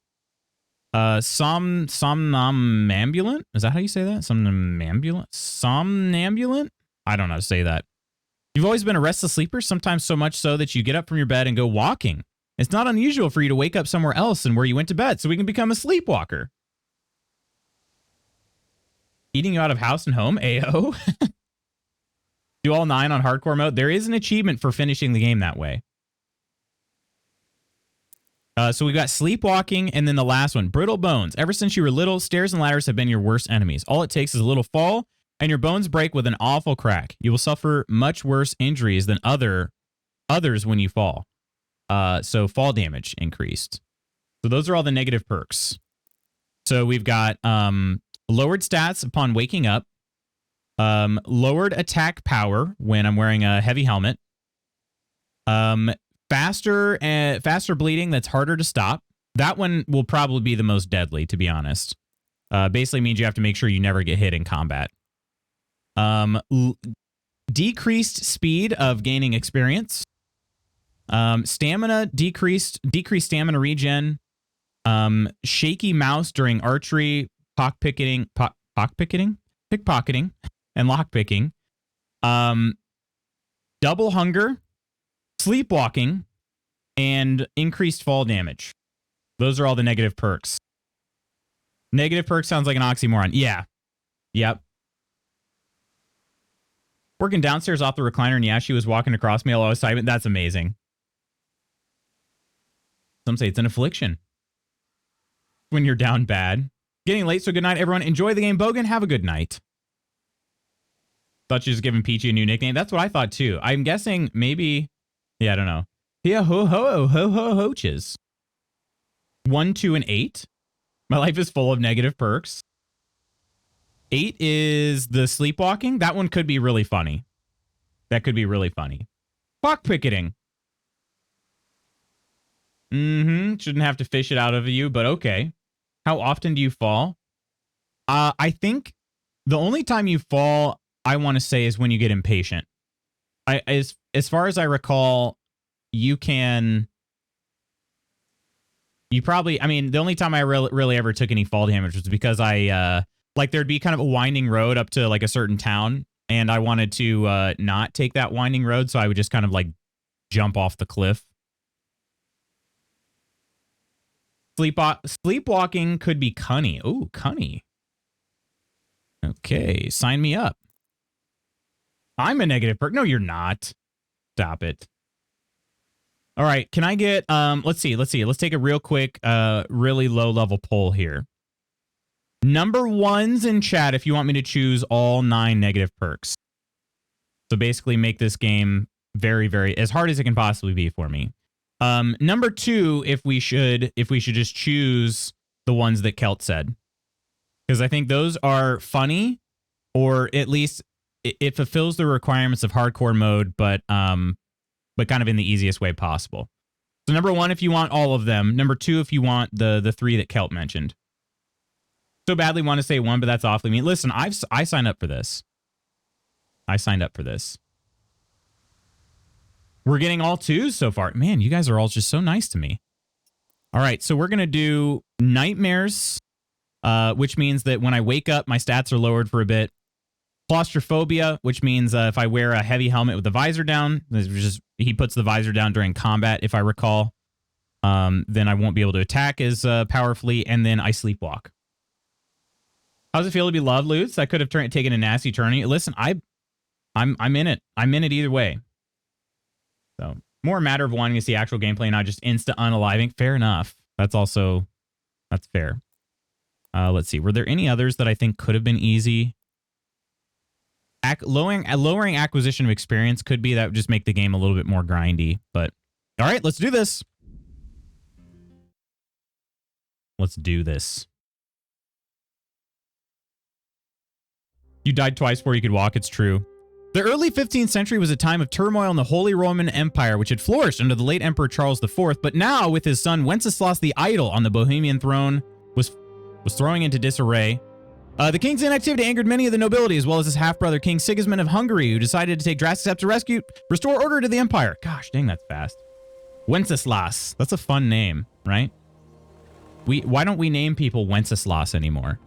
Somnambulant? Is that how you say that? Somnambulant? I don't know how to say that. You've always been a restless sleeper, sometimes so much so that you get up from your bed and go walking. It's not unusual for you to wake up somewhere else than where you went to bed, so we can become a sleepwalker. Eating you out of house and home? AO? Do all 9 on hardcore mode? There is an achievement for finishing the game that way. So we've got sleepwalking, and then the last one, brittle bones. Ever since you were little, stairs and ladders have been your worst enemies. All it takes is a little fall, and your bones break with an awful crack. You will suffer much worse injuries than others when you fall. So fall damage increased. So those are all the negative perks. So we've got lowered stats upon waking up, lowered attack power when I'm wearing a heavy helmet, faster bleeding that's harder to stop. That one will probably be the most deadly, to be honest. Basically means you have to make sure you never get hit in combat. Decreased speed of gaining experience. Stamina decreased stamina regen. Shaky mouse during archery, pickpocketing, and lockpicking. Double hunger, sleepwalking, and increased fall damage. Those are all the negative perks. Negative perk sounds like an oxymoron. Yeah. Yep. Working downstairs off the recliner, and yeah, she was walking across me while I was typing. That's amazing. Some say it's an affliction when you're down bad. Getting late, so good night, everyone. Enjoy the game. Bogan, have a good night. Thought she was giving Peachy a new nickname. That's what I thought, too. I'm guessing maybe... Yeah, I don't know. Yeah, ho-ho-ho-ho-ho-hoches. 1, 2, and 8. My life is full of negative perks. 8 is the sleepwalking. That one could be really funny. That could be really funny. Pickpocketing. Shouldn't have to fish it out of you, but okay. How often do you fall? I think the only time you fall, I want to say, is when you get impatient. As far as I recall, you probably, I mean, the only time I really ever took any fall damage was because like there'd be kind of a winding road up to like a certain town, and I wanted to not take that winding road, so I would just kind of like jump off the cliff. Sleepwalking could be cunny. Oh, cunny. Okay, sign me up. I'm a negative perk. No, you're not. Stop it. All right, can I get, let's see. Let's take a real quick, really low level poll here. Number ones in chat if you want me to choose all 9 negative perks. So basically make this game very, very, as hard as it can possibly be for me. Number 2, if we should just choose the ones that Kelt said. because I think those are funny, or at least it fulfills the requirements of hardcore mode, but kind of in the easiest way possible. So number 1, if you want all of them. Number 2, if you want the 3 that Kelt mentioned. So badly want to say 1, but that's awfully mean. Listen, I signed up for this. I signed up for this. We're getting all 2s so far. Man, you guys are all just so nice to me. All right, so we're going to do nightmares, which means that when I wake up, my stats are lowered for a bit. Claustrophobia, which means if I wear a heavy helmet with the visor down, he puts the visor down during combat, if I recall, then I won't be able to attack as powerfully, and then I sleepwalk. How's it feel to be loved, Lutz? I could have taken a nasty turning. Listen, I'm in it. I'm in it either way. So more a matter of wanting to see actual gameplay, not just insta unaliving. Fair enough. That's fair. Let's see. Were there any others that I think could have been easy? Lowering acquisition of experience could be. That would just make the game a little bit more grindy. But all right, let's do this. Let's do this. You died twice before you could walk. It's true. The early 15th century was a time of turmoil in the Holy Roman Empire, which had flourished under the late Emperor Charles IV, but now, with his son Wenceslas the Idle on the Bohemian throne, was throwing into disarray. The king's inactivity angered many of the nobility, as well as his half-brother King Sigismund of Hungary, who decided to take drastic steps to restore order to the empire. Gosh, dang, that's fast. Wenceslas. That's a fun name, right? Why don't we name people Wenceslas anymore?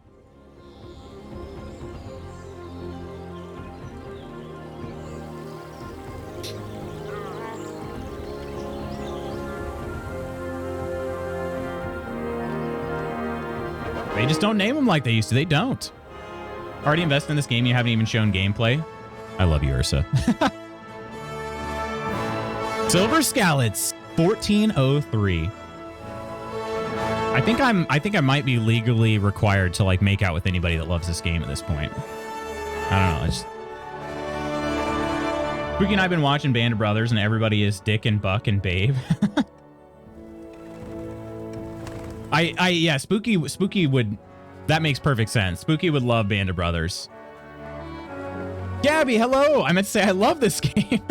They just don't name them like they used to. They don't. Already invested in this game. You haven't even shown gameplay. I love you, Ursa. Silver Scallots, 1403. I think I might be legally required to like make out with anybody that loves this game at this point. I don't know. Spooky and I've been watching Band of Brothers, and everybody is Dick and Buck and Babe. Yeah, Spooky would, that makes perfect sense. Spooky would love Band of Brothers. Gabby, hello. I meant to say I love this game.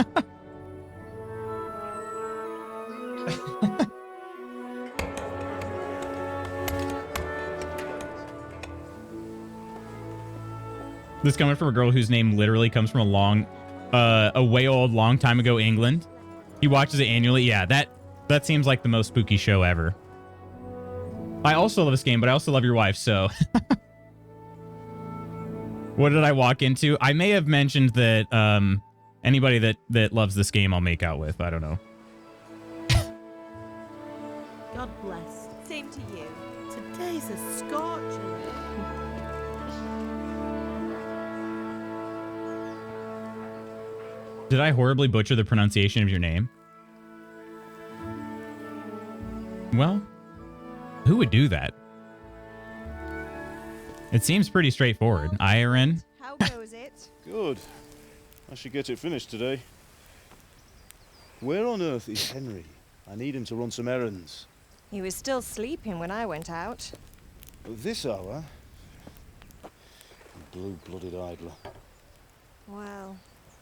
This coming from a girl whose name literally comes from a way old, long time ago England. He watches it annually. Yeah, that seems like the most spooky show ever. I also love this game, but I also love your wife, so... What did I walk into? I may have mentioned that anybody that loves this game I'll make out with. I don't know. God bless. Same to you. Today's a scorcher. Did I horribly butcher the pronunciation of your name? Well... Who would do that? It seems pretty straightforward. Iron. How goes it? Good. I should get it finished today. Where on earth is Henry? I need him to run some errands. He was still sleeping when I went out. At this hour? Blue-blooded idler. Well,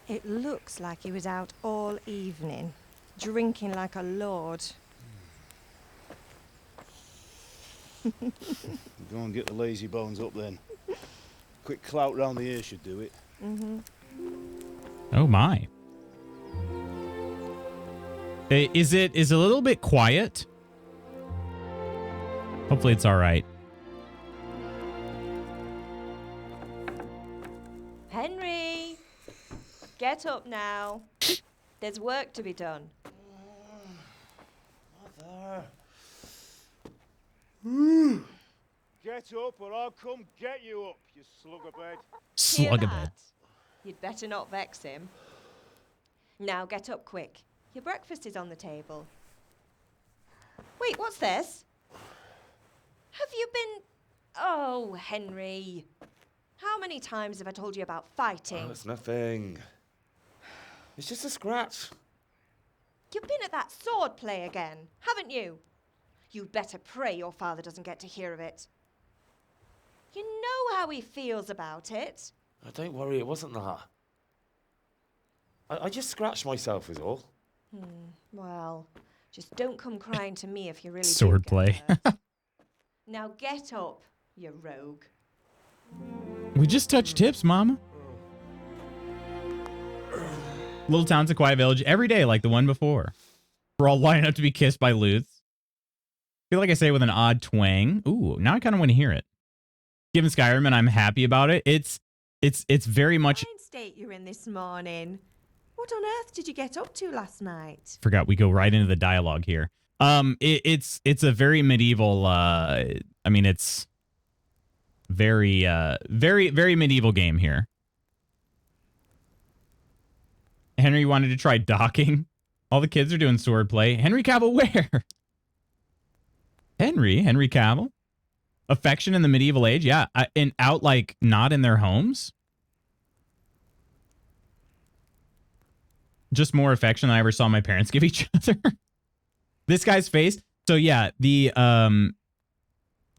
it looks like he was out all evening, drinking like a lord. Go and get the lazy bones up then. Quick clout round the ear should do it. Mm-hmm. Oh my. Is it a little bit quiet? Hopefully it's all right. Henry! Get up now. There's work to be done. Mother. Get up or I'll come get you up, you slugabed. Slugabed. You'd better not vex him. Now get up quick. Your breakfast is on the table. Wait, what's this? Have you been... Oh, Henry. How many times have I told you about fighting? Oh, it's nothing. It's just a scratch. You've been at that sword play again, haven't you? You'd better pray your father doesn't get to hear of it. You know how he feels about it. Oh, don't worry, it wasn't that. I just scratched myself is all. Well, just don't come crying to me if you really Sword do get play. hurt. Now get up, you rogue. We just touched tips, Mama. Little towns of Quiet Village every day like the one before. We're all lining up to be kissed by Lutz. Feel like I say it with an odd twang. Ooh, now I kind of want to hear it. Given Skyrim, and I'm happy about it. It's very much. Fine state you're in this morning. What on earth did you get up to last night? Forgot we go right into the dialogue here. It's a very medieval. I mean, it's very very medieval game here. Henry wanted to try docking. All the kids are doing swordplay. Henry Cavill where? Henry Cavill. Affection in the medieval age, yeah, and out like not in their homes. Just more affection than I ever saw my parents give each other. This guy's face. So yeah, the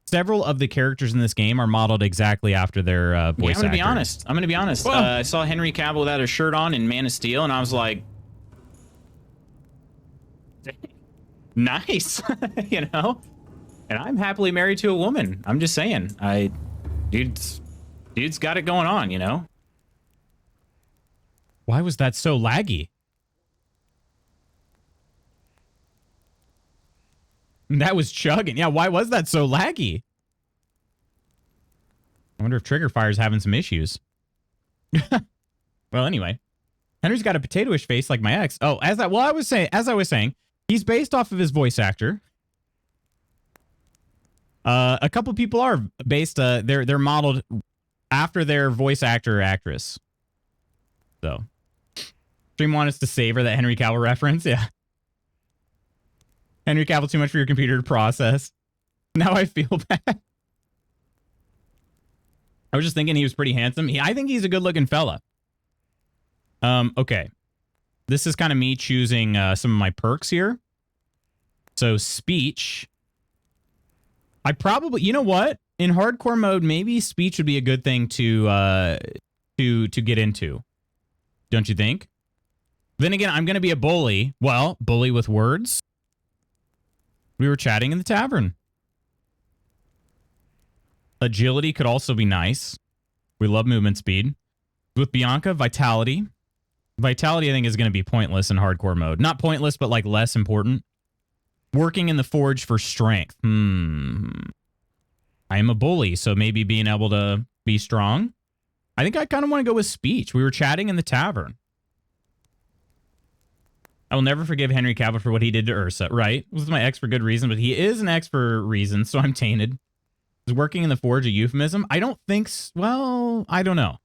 several of the characters in this game are modeled exactly after their voice actors. I'm gonna be honest. I saw Henry Cavill without a shirt on in Man of Steel, and I was like, nice, you know. And I'm happily married to a woman. I'm just saying, dude's got it going on, you know. Why was that so laggy? That was chugging. Yeah, why was that so laggy? I wonder if Trigger Fire's having some issues. Well, anyway. Henry's got a potatoish face like my ex. Oh, as I was saying, he's based off of his voice actor. A couple people are based, they're modeled after their voice actor or actress. So, Stream wanted us to savor that Henry Cavill reference. Yeah. Henry Cavill, too much for your computer to process. Now I feel bad. I was just thinking he was pretty handsome. I think he's a good-looking fella. Okay. This is kind of me choosing some of my perks here. So, speech. I probably, you know what? In hardcore mode, maybe speech would be a good thing to get into. Don't you think? Then again, I'm going to be a bully. Well, bully with words. We were chatting in the tavern. Agility could also be nice. We love movement speed. With Bianca, vitality. Vitality, I think, is going to be pointless in hardcore mode. Not pointless, but like less important. Working in the forge for strength. I am a bully, so maybe being able to be strong. I think I kind of want to go with speech. We were chatting in the tavern. I will never forgive Henry Cavill for what he did to Ursa. Right. This is my ex for good reason, but he is an ex for reasons, so I'm tainted. Is working in the forge a euphemism? I don't think well, I don't know.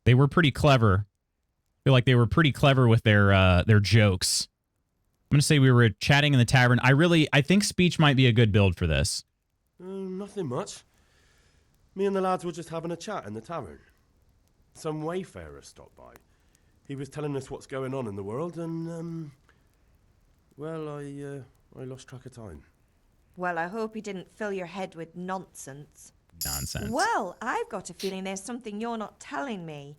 They were pretty clever. I feel like they were pretty clever with their jokes. I'm going to say we were chatting in the tavern. I think speech might be a good build for this. Nothing much. Me and the lads were just having a chat in the tavern. Some wayfarer stopped by. He was telling us what's going on in the world, and, well, I lost track of time. Well, I hope he didn't fill your head with nonsense. Nonsense. Well, I've got a feeling there's something you're not telling me.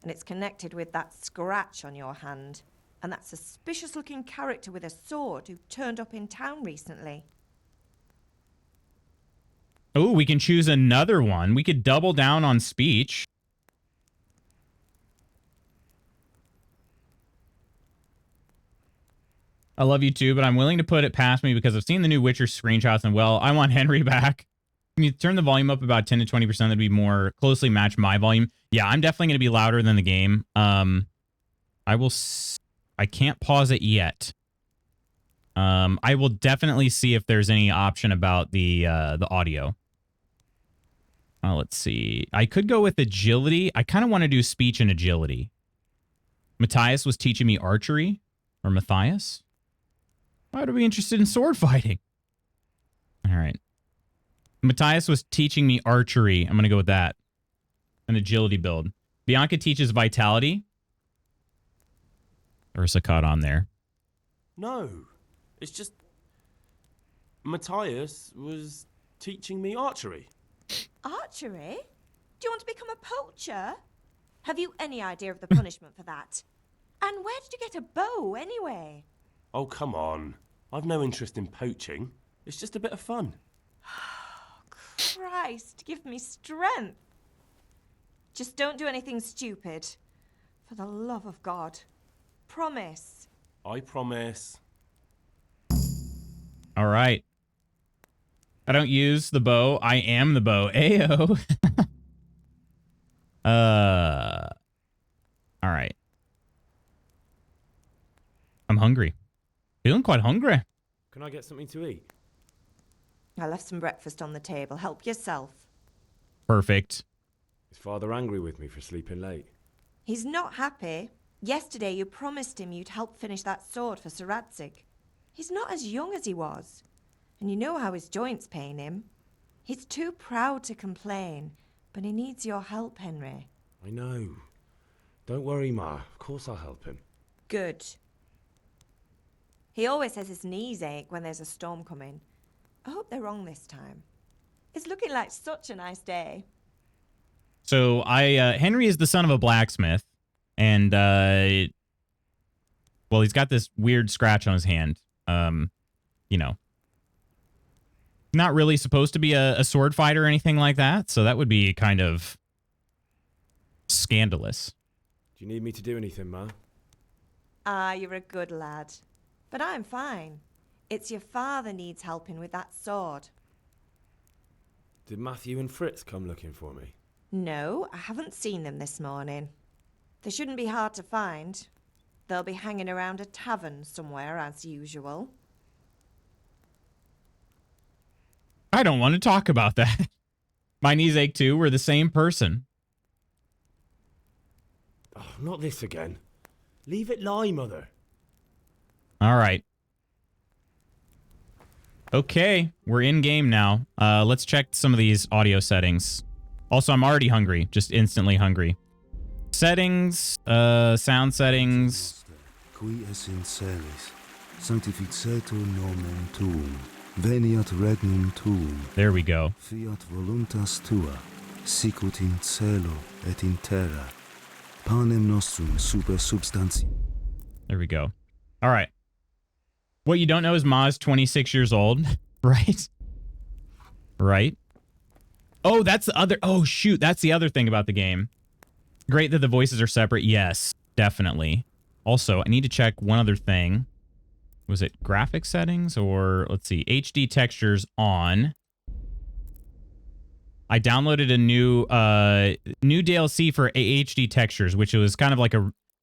And it's connected with that scratch on your hand. And that suspicious-looking character with a sword who turned up in town recently. Oh, we can choose another one. We could double down on speech. I love you too, but I'm willing to put it past me because I've seen the new Witcher screenshots and, well, I want Henry back. Can you turn the volume up about 10 to 20%? That'd be more closely match my volume. Yeah, I'm definitely going to be louder than the game. I can't pause it yet. I will definitely see if there's any option about the audio. Let's see. I could go with agility. I kind of want to do speech and agility. Matthias was teaching me archery. Or Matthias? Why would I be interested in sword fighting? All right. Matthias was teaching me archery. I'm going to go with that. An agility build. Bianca teaches vitality. Ursa caught on there. No. It's just... Matthias was teaching me archery. Archery? Do you want to become a poacher? Have you any idea of the punishment for that? And where did you get a bow, anyway? Oh, come on. I've no interest in poaching. It's just a bit of fun. Christ, give me strength. Just don't do anything stupid. For the love of God. Promise. I promise. All right. I don't use the bow. I am the bow. Ayo. All right. I'm hungry. Feeling quite hungry. Can I get something to eat? I left some breakfast on the table. Help yourself. Perfect. Is Father angry with me for sleeping late? He's not happy. Yesterday you promised him you'd help finish that sword for Sir Radzig. He's not as young as he was. And you know how his joints pain him. He's too proud to complain, but he needs your help, Henry. I know. Don't worry, Ma. Of course I'll help him. Good. He always says his knees ache when there's a storm coming. I hope they're wrong this time. It's looking like such a nice day. So Henry is the son of a blacksmith, and well, he's got this weird scratch on his hand. You know, not really supposed to be a sword fighter or anything like that. So that would be kind of scandalous. Do you need me to do anything, Ma? Ah, you're a good lad. But I'm fine. It's your father needs helping with that sword. Did Matthew and Fritz come looking for me? No, I haven't seen them this morning. They shouldn't be hard to find. They'll be hanging around a tavern somewhere as usual. I don't want to talk about that. My knees ache too. We're the same person. Oh, not this again. Leave it lie, Mother. All right. Okay, we're in game now. Let's check some of these audio settings. Also, I'm already hungry, just instantly hungry. Settings, sound settings. Qui es in celis, sanctificetur nomen tuum, veniat regnum tuum, There we go. fiat voluntas tua, sicut in cielo et in terra, panem nostrum super substantiam. There we go. All right. What you don't know is Ma's 26 years old, right? Right? Oh, that's the other... Oh, shoot. That's the other thing about the game. Great that the voices are separate. Yes, definitely. Also, I need to check one other thing. Was it graphic settings or... Let's see. HD textures on. I downloaded a new DLC for HD textures, which was kind of like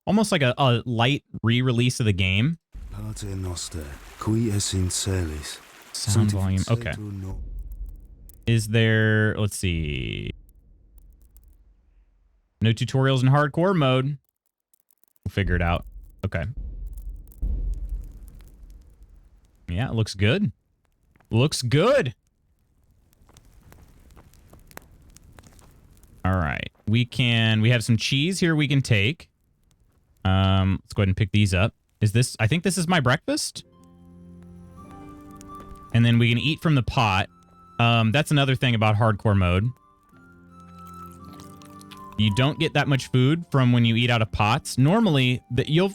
almost like a light re-release of the game. Pater noster, qui es in celis, Sound volume. Okay. sanctificetur nomen. Is there... Let's see. No tutorials in hardcore mode. We'll figure it out. Okay. Yeah, it looks good. Looks good. All right. We have some cheese here we can take. Let's go ahead and pick these up. Is this... I think this is my breakfast. And then we can eat from the pot. That's another thing about hardcore mode. You don't get that much food from when you eat out of pots. Normally,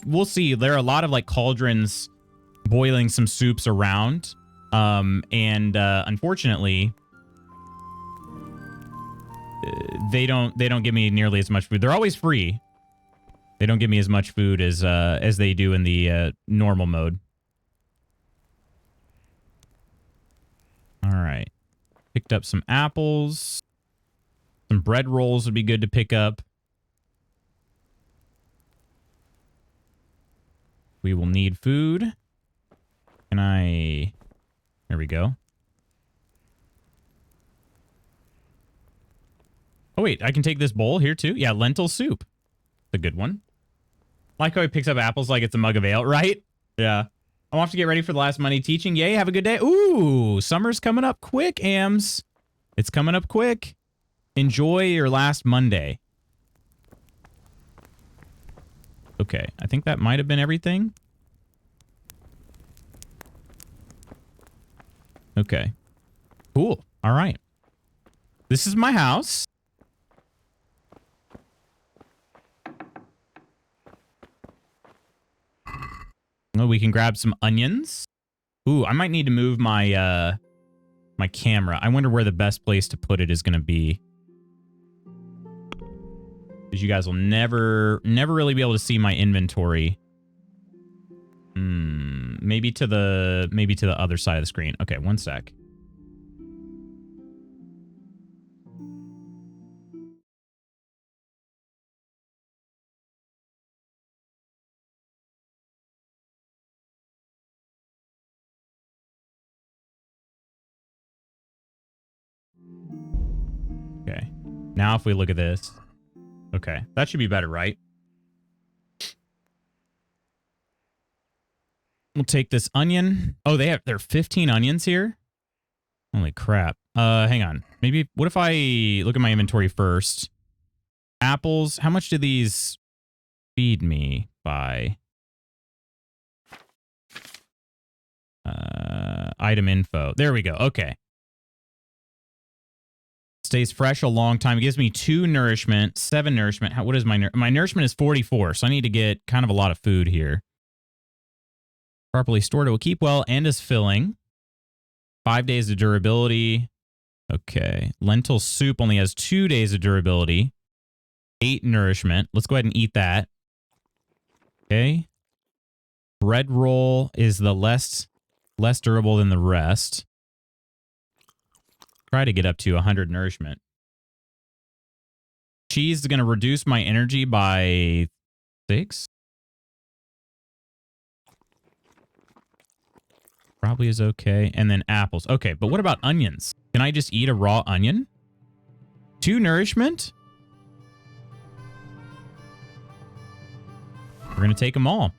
we'll see there are a lot of like cauldrons boiling some soups around. Unfortunately, they don't give me nearly as much food. They're always free. They don't give me as much food as they do in the normal mode. All right. Picked up some apples. Some bread rolls would be good to pick up. We will need food. There we go. Oh, wait. I can take this bowl here, too? Yeah, lentil soup. It's a good one. Like how he picks up apples like it's a mug of ale, right? Yeah. I'm off to get ready for the last Monday teaching. Yay, have a good day. Ooh, summer's coming up quick, Ams. It's coming up quick. Enjoy your last Monday. Okay, I think that might have been everything. Okay. Cool. All right. This is my house. Oh, we can grab some onions. Ooh, I might need to move my my camera. I wonder where the best place to put it is going to be. Because you guys will never really be able to see my inventory. Maybe to the other side of the screen. Okay, one sec. Okay. Now if we look at this. Okay, that should be better, right? We'll take this onion. Oh, there are 15 onions here? Holy crap. Hang on. Maybe, what if I look at my inventory first? Apples. How much do these feed me by? Item info. There we go. Okay. Stays fresh a long time. It gives me 2 nourishment, 7 nourishment. What is my nourishment is 44, so I need to get kind of a lot of food here. Properly stored, it will keep well and is filling. 5 days of durability. Okay. Lentil soup only has 2 days of durability. 8 nourishment. Let's go ahead and eat that. Okay. Bread roll is the less durable than the rest. Try to get up to 100 nourishment. Cheese is going to reduce my energy by 6. Probably is okay. And then apples. Okay, but what about onions? Can I just eat a raw onion? 2 nourishment? We're going to take them all.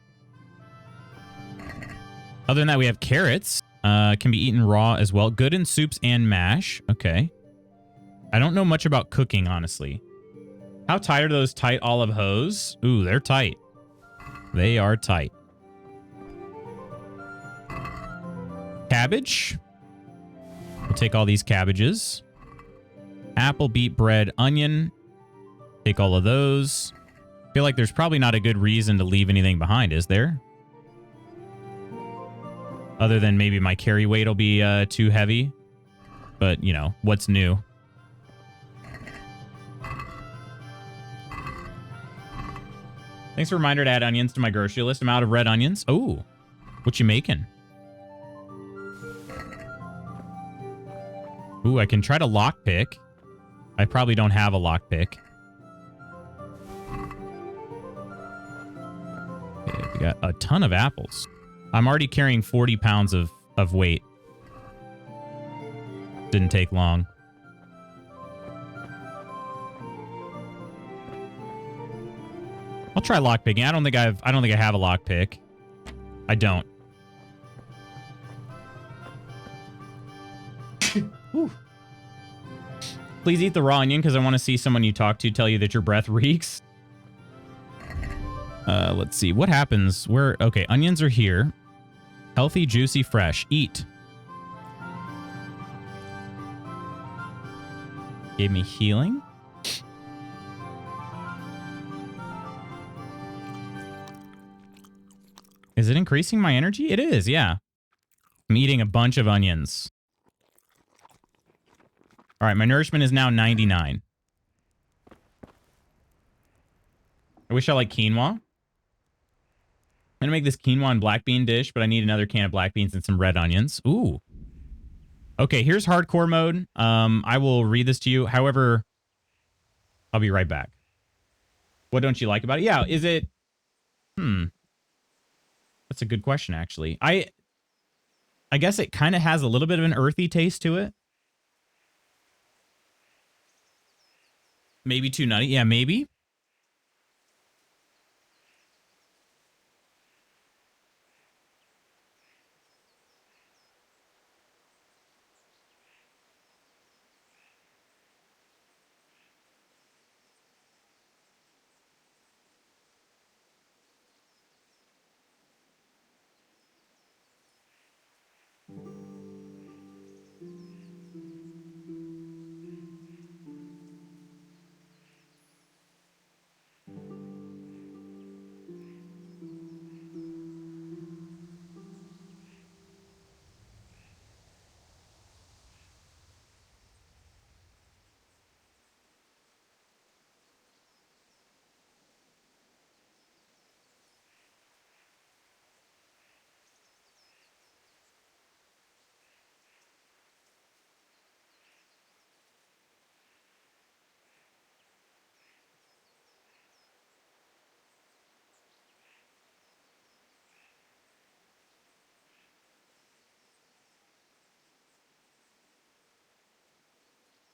Other than that, we have carrots. Can be eaten raw as well. Good in soups and mash. Okay. I don't know much about cooking, honestly. How tight are those tight olive hose? Ooh, they're tight. They are tight. Cabbage. We'll take all these cabbages. Apple, beet, bread, onion. Take all of those. Feel like there's probably not a good reason to leave anything behind, is there? Other than maybe my carry weight will be too heavy. But, you know, what's new? Thanks for a reminder to add onions to my grocery list. I'm out of red onions. Oh, what you making? Ooh, I can try to lockpick. I probably don't have a lockpick. Okay, we got a ton of apples. I'm already carrying 40 pounds of weight. Didn't take long. I'll try lockpicking. I don't think I have a lockpick. I don't. Please eat the raw onion because I want to see someone you talk to tell you that your breath reeks. Let's see. What happens? Okay, onions are here. Healthy, juicy, fresh. Eat. Gave me healing. Is it increasing my energy? It is, yeah. I'm eating a bunch of onions. All right, my nourishment is now 99. I wish I liked quinoa. I'm going to make this quinoa and black bean dish, but I need another can of black beans and some red onions. Ooh. Okay, here's hardcore mode. I will read this to you. However, I'll be right back. What don't you like about it? Yeah, is it... That's a good question, actually. I guess it kind of has a little bit of an earthy taste to it. Maybe too nutty. Yeah, maybe.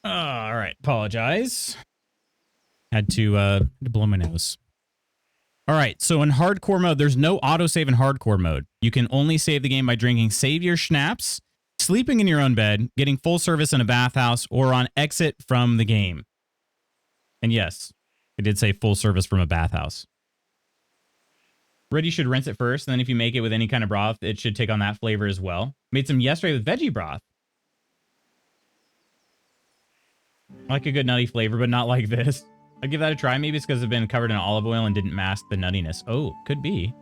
All right. Apologize. Had to blow my nose. All right. So in hardcore mode, there's no autosave in hardcore mode. You can only save the game by drinking savior schnapps, sleeping in your own bed, getting full service in a bathhouse, or on exit from the game. And yes, it did say full service from a bathhouse. Red, you should rinse it first, and then if you make it with any kind of broth, it should take on that flavor as well. Made some yesterday with veggie broth. I like a good nutty flavor, but not like this. I'll give that a try. Maybe it's because it's been covered in olive oil and didn't mask the nuttiness. Oh, could be.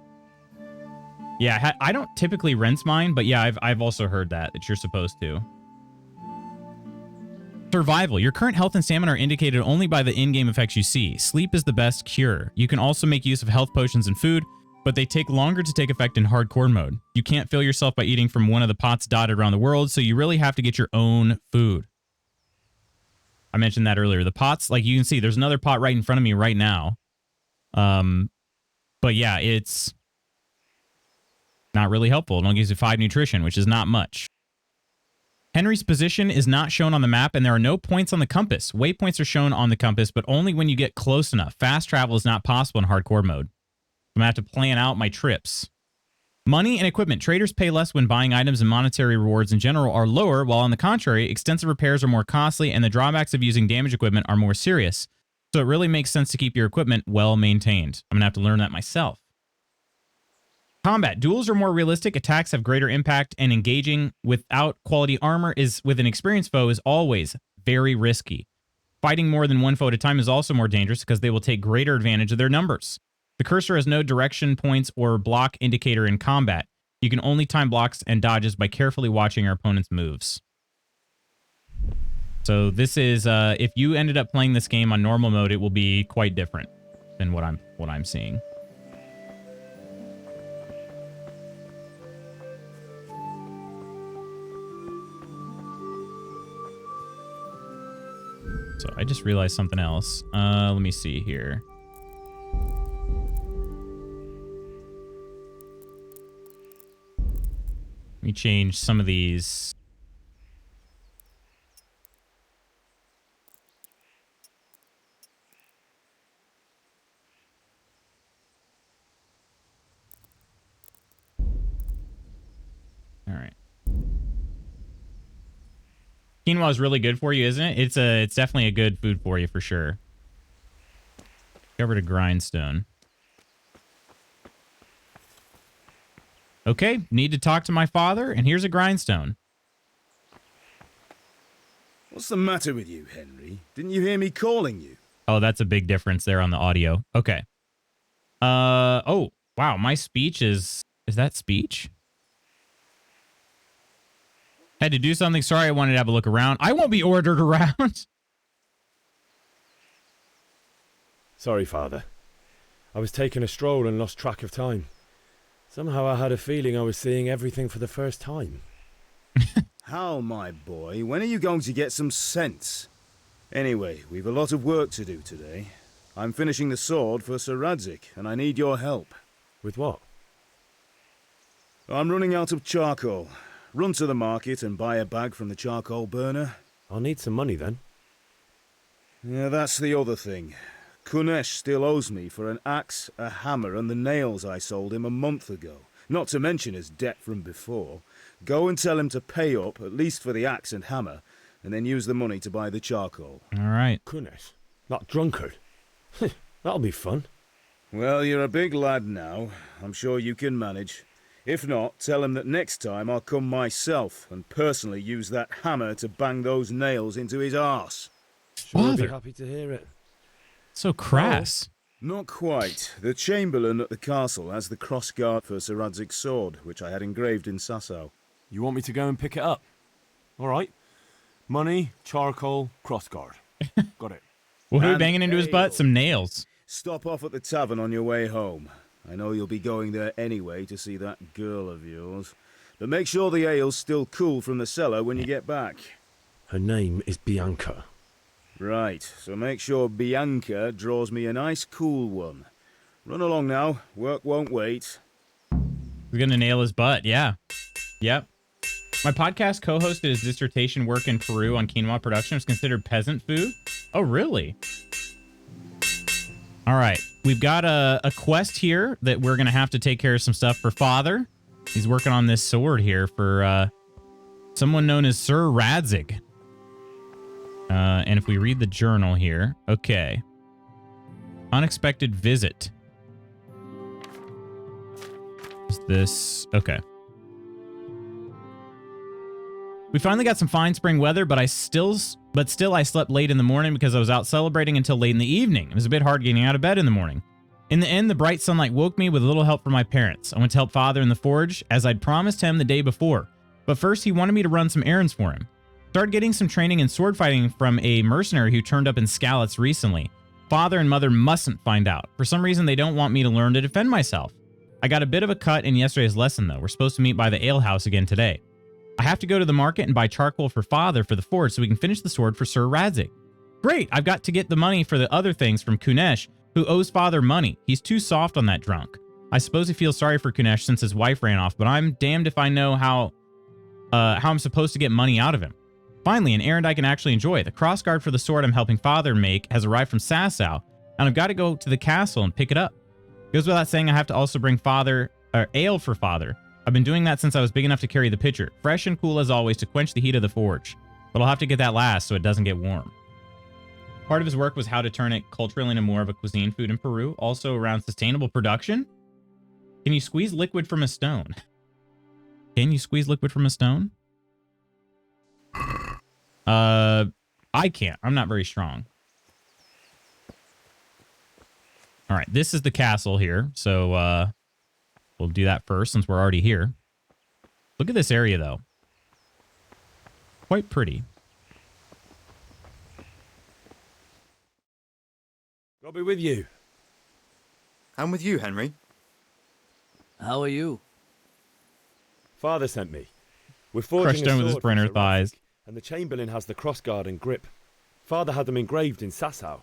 Yeah, I don't typically rinse mine, but yeah, I've also heard that you're supposed to. Survival. Your current health and stamina are indicated only by the in-game effects you see. Sleep is the best cure. You can also make use of health potions and food, but they take longer to take effect in hardcore mode. You can't fill yourself by eating from one of the pots dotted around the world, so you really have to get your own food. I mentioned that earlier. The pots, like you can see, there's another pot right in front of me right now. But yeah, it's not really helpful. It only gives you 5 nutrition, which is not much. Henry's position is not shown on the map, and there are no points on the compass. Waypoints are shown on the compass, but only when you get close enough. Fast travel is not possible in hardcore mode. I'm going to have to plan out my trips. Money and equipment. Traders pay less when buying items, and monetary rewards in general are lower, while on the contrary, extensive repairs are more costly, and the drawbacks of using damaged equipment are more serious. So it really makes sense to keep your equipment well maintained. I'm going to have to learn that myself. Combat. Duels are more realistic, attacks have greater impact, and engaging without quality armor with an experienced foe is always very risky. Fighting more than one foe at a time is also more dangerous because they will take greater advantage of their numbers. The cursor has no direction points or block indicator in combat. You can only time blocks and dodges by carefully watching your opponent's moves. So this is, if you ended up playing this game on normal mode, it will be quite different than what I'm seeing. So I just realized something else. Let me see here. Let me change some of these. All right. Quinoa is really good for you, isn't it? It's definitely a good food for you for sure. Covered a grindstone. Okay, need to talk to my father, and here's a grindstone. What's the matter with you, Henry? Didn't you hear me calling you? Oh, that's a big difference there on the audio. Okay. Oh, wow, my speech is that speech? Had to do something. Sorry, I wanted to have a look around. I won't be ordered around. Sorry, Father. I was taking a stroll and lost track of time. Somehow I had a feeling I was seeing everything for the first time. How, my boy? When are you going to get some sense? Anyway, we've a lot of work to do today. I'm finishing the sword for Sir Radzig, and I need your help. With what? I'm running out of charcoal. Run to the market and buy a bag from the charcoal burner. I'll need some money then. Yeah, that's the other thing. Kunesh still owes me for an axe, a hammer, and the nails I sold him a month ago. Not to mention his debt from before. Go and tell him to pay up, at least for the axe and hammer, and then use the money to buy the charcoal. All right. Kunesh? That drunkard? That'll be fun. Well, you're a big lad now. I'm sure you can manage. If not, tell him that next time I'll come myself and personally use that hammer to bang those nails into his arse. Sure, I'll be Father. happy to hear it. So crass. Not quite. The Chamberlain at the castle has the crossguard for Sir Radzig's sword, which I had engraved in Sasau. You want me to go and pick it up? All right. Money, charcoal, crossguard. Got it. What are we And banging into his butt? ale. Some nails. Stop off at the tavern on your way home. I know you'll be going there anyway to see that girl of yours. But make sure the ale's still cool from the cellar when you get back. Her name is Bianca. Right, so make sure Bianca draws me a nice cool one. Run along now, work won't wait. We're gonna nail his butt. Yeah. Yep. My podcast co-hosted his dissertation work in Peru on quinoa production. It was considered peasant food. Oh, really? All right. We've got a quest here that we're going to have to take care of some stuff for Father. He's working on this sword here for someone known as Sir Radzig. And if we read the journal here, okay. Unexpected visit. Is this okay? We finally got some fine spring weather, but still I slept late in the morning because I was out celebrating until late in the evening. It was a bit hard getting out of bed in the morning. In the end, the bright sunlight woke me with a little help from my parents. I went to help Father in the forge, as I'd promised him the day before. But first, he wanted me to run some errands for him. Started getting some training in sword fighting from a mercenary who turned up in Skalitz recently. Father and Mother mustn't find out. For some reason, they don't want me to learn to defend myself. I got a bit of a cut in yesterday's lesson, though. We're supposed to meet by the ale house again today. I have to go to the market and buy charcoal for Father for the forge so we can finish the sword for Sir Radzig. Great! I've got to get the money for the other things from Kunesh, who owes Father money. He's too soft on that drunk. I suppose he feels sorry for Kunesh since his wife ran off, but I'm damned if I know how I'm supposed to get money out of him. Finally, an errand I can actually enjoy. The crossguard for the sword I'm helping Father make has arrived from Sasau, and I've got to go to the castle and pick it up. Goes without saying I have to also bring ale for Father. I've been doing that since I was big enough to carry the pitcher, fresh and cool as always to quench the heat of the forge. But I'll have to get that last so it doesn't get warm. Part of his work was how to turn it culturally into more of a cuisine food in Peru, also around sustainable production. Can you squeeze liquid from a stone? Can you squeeze liquid from a stone? I can't. I'm not very strong. All right, this is the castle here, so we'll do that first since we're already here. Look at this area, though. Quite pretty. I'll be with you. I'm with you, Henry. How are you? Father sent me. We're forging Crushed stone a with his sword printer for Sir thighs. Radzig, and the Chamberlain has the crossguard and grip. Father had them engraved in Sasau.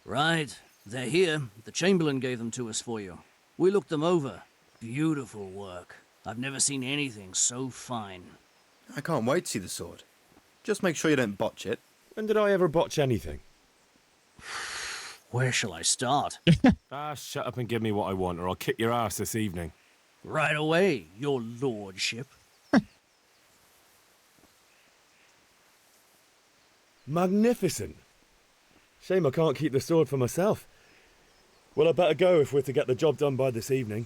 Right. They're here. The Chamberlain gave them to us for you. We looked them over. Beautiful work. I've never seen anything so fine. I can't wait to see the sword. Just make sure you don't botch it. When did I ever botch anything? Where shall I start? Shut up and give me what I want, or I'll kick your ass this evening. Right away, your lordship. Magnificent. Shame I can't keep the sword for myself. Well, I better go if we're to get the job done by this evening.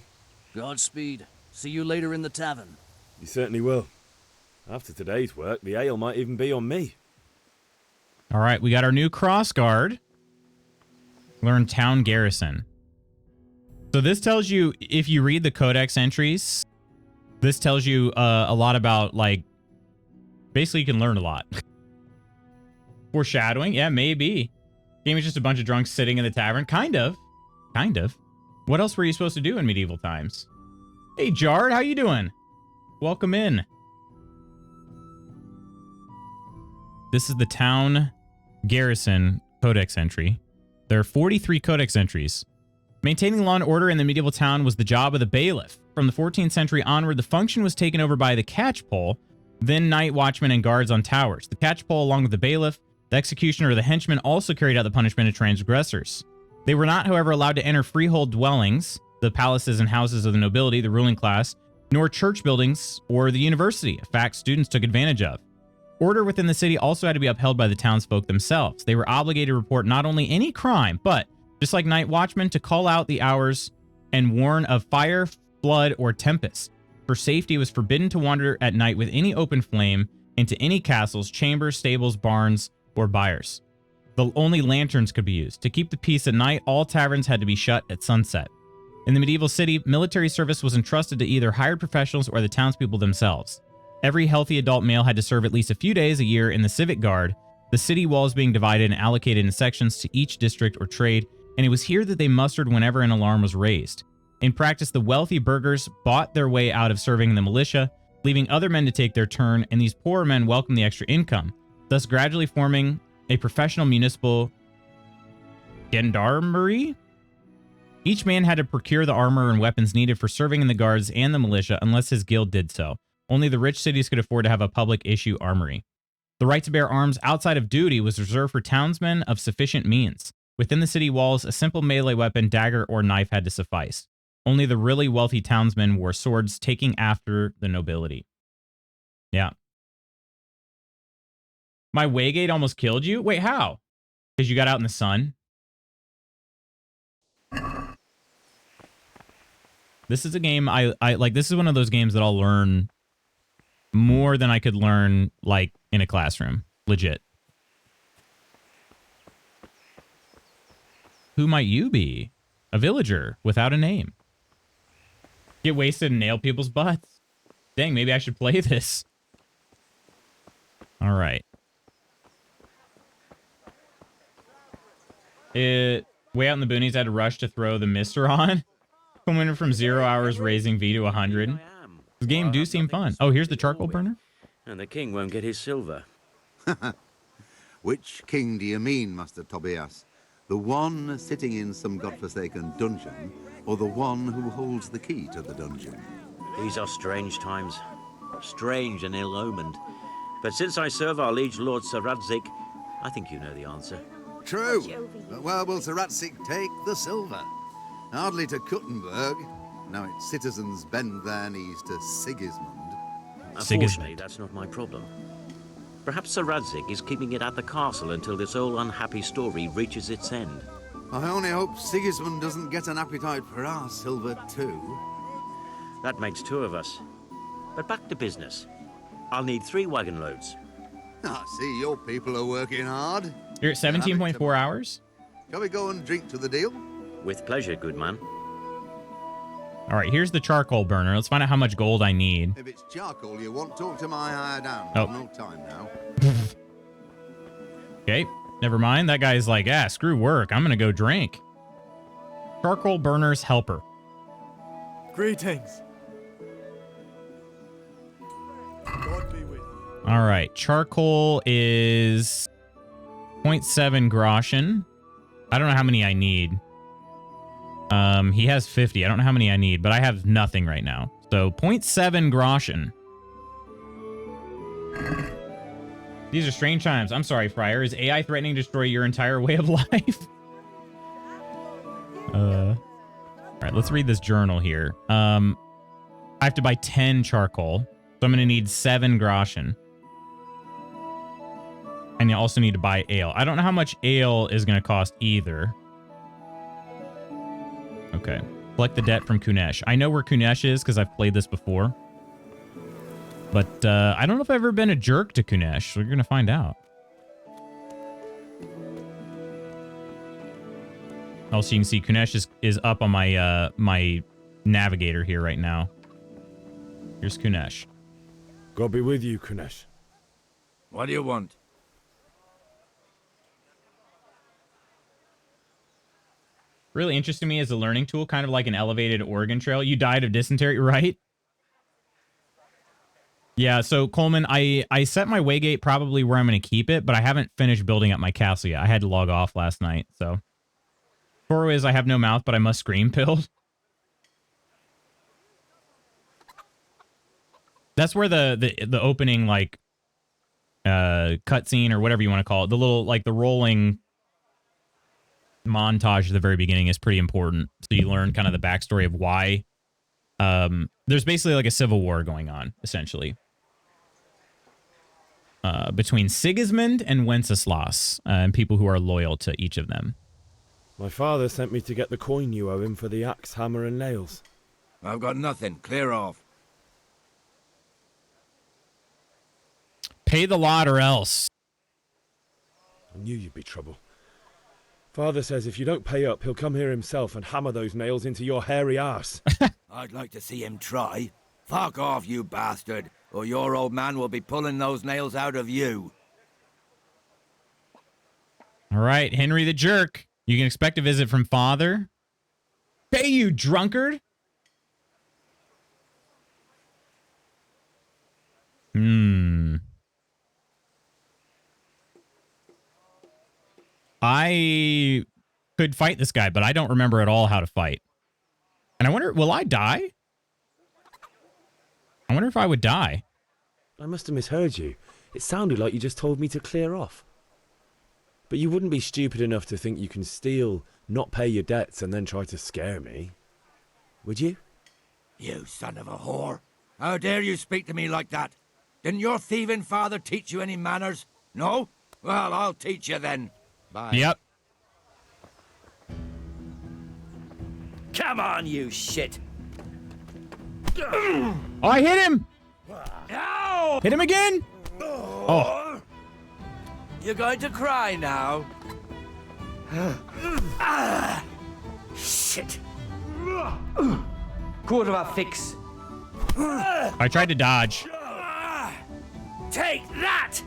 Godspeed. See you later in the tavern. You certainly will. After today's work, the ale might even be on me. All right, we got our new crossguard. Learn town garrison. So this tells you, if you read the codex entries, this tells you a lot about, like, basically you can learn a lot. Foreshadowing? Yeah, maybe. Game is just a bunch of drunks sitting in the tavern. Kind of. Kind of. What else were you supposed to do in medieval times? Hey, Jard, how you doing? Welcome in. This is the town garrison codex entry. There are 43 codex entries. Maintaining law and order in the medieval town was the job of the bailiff. From the 14th century onward, the function was taken over by the catchpole, then night watchmen and guards on towers. The catchpole, along with the bailiff, the executioner, or the henchman, also carried out the punishment of transgressors. They were not, however, allowed to enter freehold dwellings, the palaces and houses of the nobility, the ruling class, nor church buildings or the university, a fact students took advantage of. Order within the city also had to be upheld by the townsfolk themselves. They were obligated to report not only any crime, but, just like night watchmen, to call out the hours and warn of fire, flood, or tempest. For safety, it was forbidden to wander at night with any open flame into any castles, chambers, stables, barns, or byres. The only lanterns could be used. To keep the peace at night, all taverns had to be shut at sunset. In the medieval city, military service was entrusted to either hired professionals or the townspeople themselves. Every healthy adult male had to serve at least a few days a year in the civic guard, the city walls being divided and allocated in sections to each district or trade, and it was here that they mustered whenever an alarm was raised. In practice, the wealthy burghers bought their way out of serving in the militia, leaving other men to take their turn, and these poorer men welcomed the extra income, thus gradually forming a professional municipal gendarmerie. Each man had to procure the armor and weapons needed for serving in the guards and the militia unless his guild did so. Only the rich cities could afford to have a public issue armory. The right to bear arms outside of duty was reserved for townsmen of sufficient means. Within the city walls, a simple melee weapon, dagger, or knife had to suffice. Only the really wealthy townsmen wore swords, taking after the nobility. Yeah. My Waygate almost killed you? Wait, how? Because you got out in the sun? This is a game I like. This is one of those games that I'll learn more than I could learn, like, in a classroom. Legit. Who might you be? A villager without a name. Get wasted and nail people's butts. Dang, maybe I should play this. All right. Way out in the boonies, I had to rush to throw the mister on. Coming from 0 hours raising V to 100. This game do seem fun. Oh, here's the charcoal burner. And the king won't get his silver. Which king do you mean, Master Tobias? The one sitting in some godforsaken dungeon, or the one who holds the key to the dungeon? These are strange times. Strange and ill-omened. But since I serve our liege lord Sir Radzik, I think you know the answer. True. But where will Sir Radzik take the silver? Hardly to Kuttenberg. Now its citizens bend their knees to Sigismund. Unfortunately, that's not my problem. Perhaps Sir Radzik is keeping it at the castle until this old unhappy story reaches its end. I only hope Sigismund doesn't get an appetite for our silver too. That makes 2 of us. But back to business. I'll need 3 wagon loads. I see your people are working hard. You're at 17.4 hours? Shall we go and drink to the deal? With pleasure, good man. All right, here's the charcoal burner. Let's find out how much gold I need. If it's charcoal you want, talk to my hire down. Oh. No time now. Okay, never mind. That guy's like, screw work. I'm going to go drink. Charcoal burner's helper. Greetings. God be with you. All right, charcoal is 0.7 groschen. I don't know how many I need. He has 50. I don't know how many I need, but I have nothing right now. So 0.7 groschen. These are strange times. I'm sorry, Friar. Is AI threatening to destroy your entire way of life? All right, let's read this journal here. I have to buy 10 charcoal, so I'm going to need 7 groschen. And you also need to buy ale. I don't know how much ale is going to cost either. Okay. Collect the debt from Kunesh. I know where Kunesh is because I've played this before. But I don't know if I've ever been a jerk to Kunesh, so we're going to find out. Also, you can see Kunesh is up on my my navigator here right now. Here's Kunesh. God be with you, Kunesh. What do you want? Really interesting to me as a learning tool, kind of like an elevated Oregon Trail. You died of dysentery, right? Yeah, so Coleman, I set my Waygate probably where I'm going to keep it, but I haven't finished building up my castle yet. I had to log off last night, so. Toro is I have no mouth, but I must scream build. That's where the opening, like, cutscene or whatever you want to call it, the little, like, the rolling montage at the very beginning is pretty important. So you learn kind of the backstory of why. There's basically like a civil war going on, essentially. Between Sigismund and Wenceslas, and people who are loyal to each of them. My father sent me to get the coin you owe him for the axe, hammer, and nails. I've got nothing. Clear off. Pay the lot or else. I knew you'd be trouble. Father says if you don't pay up, he'll come here himself and hammer those nails into your hairy arse. I'd like to see him try. Fuck off, you bastard, or your old man will be pulling those nails out of you. All right, Henry the Jerk. You can expect a visit from Father. Pay you, drunkard. I could fight this guy, but I don't remember at all how to fight. And I wonder, will I die? I wonder wonder if I would die. I must have misheard you. It sounded like you just told me to clear off. But you wouldn't be stupid enough to think you can steal, not pay your debts, and then try to scare me. Would you? You son of a whore. How dare you speak to me like that? Didn't your thieving father teach you any manners? No? Well, I'll teach you then. Bye. Yep. Come on, you shit. Oh, I hit him! Ow! Hit him again! Oh. You're going to cry now. Shit. Quarter fix. I tried to dodge. Take that!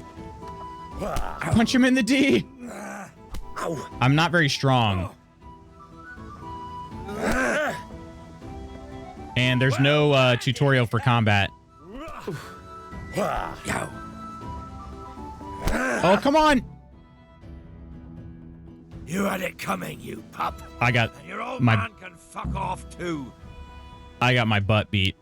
Punch him in the D. I'm not very strong. And there's no tutorial for combat. Oh, come on. You had it coming, you pup. I got And your old my man can fuck off too. I got my butt beat.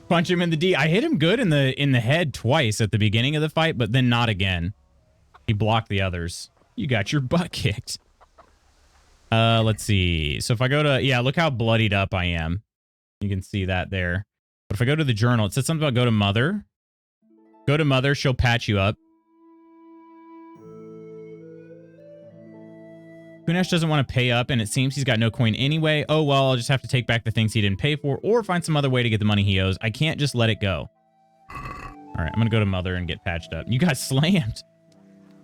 Punch him in the D. I hit him good in the head twice at the beginning of the fight, but then not again. He blocked the others. You got your butt kicked. Let's see. So if I go to, yeah, look how bloodied up I am. You can see that there. But if I go to the journal, it says something about go to mother. Go to mother, she'll patch you up. Kunesh doesn't want to pay up, and it seems he's got no coin anyway. Oh, well, I'll just have to take back the things he didn't pay for, or find some other way to get the money he owes. I can't just let it go. All right, I'm going to go to mother and get patched up. You got slammed.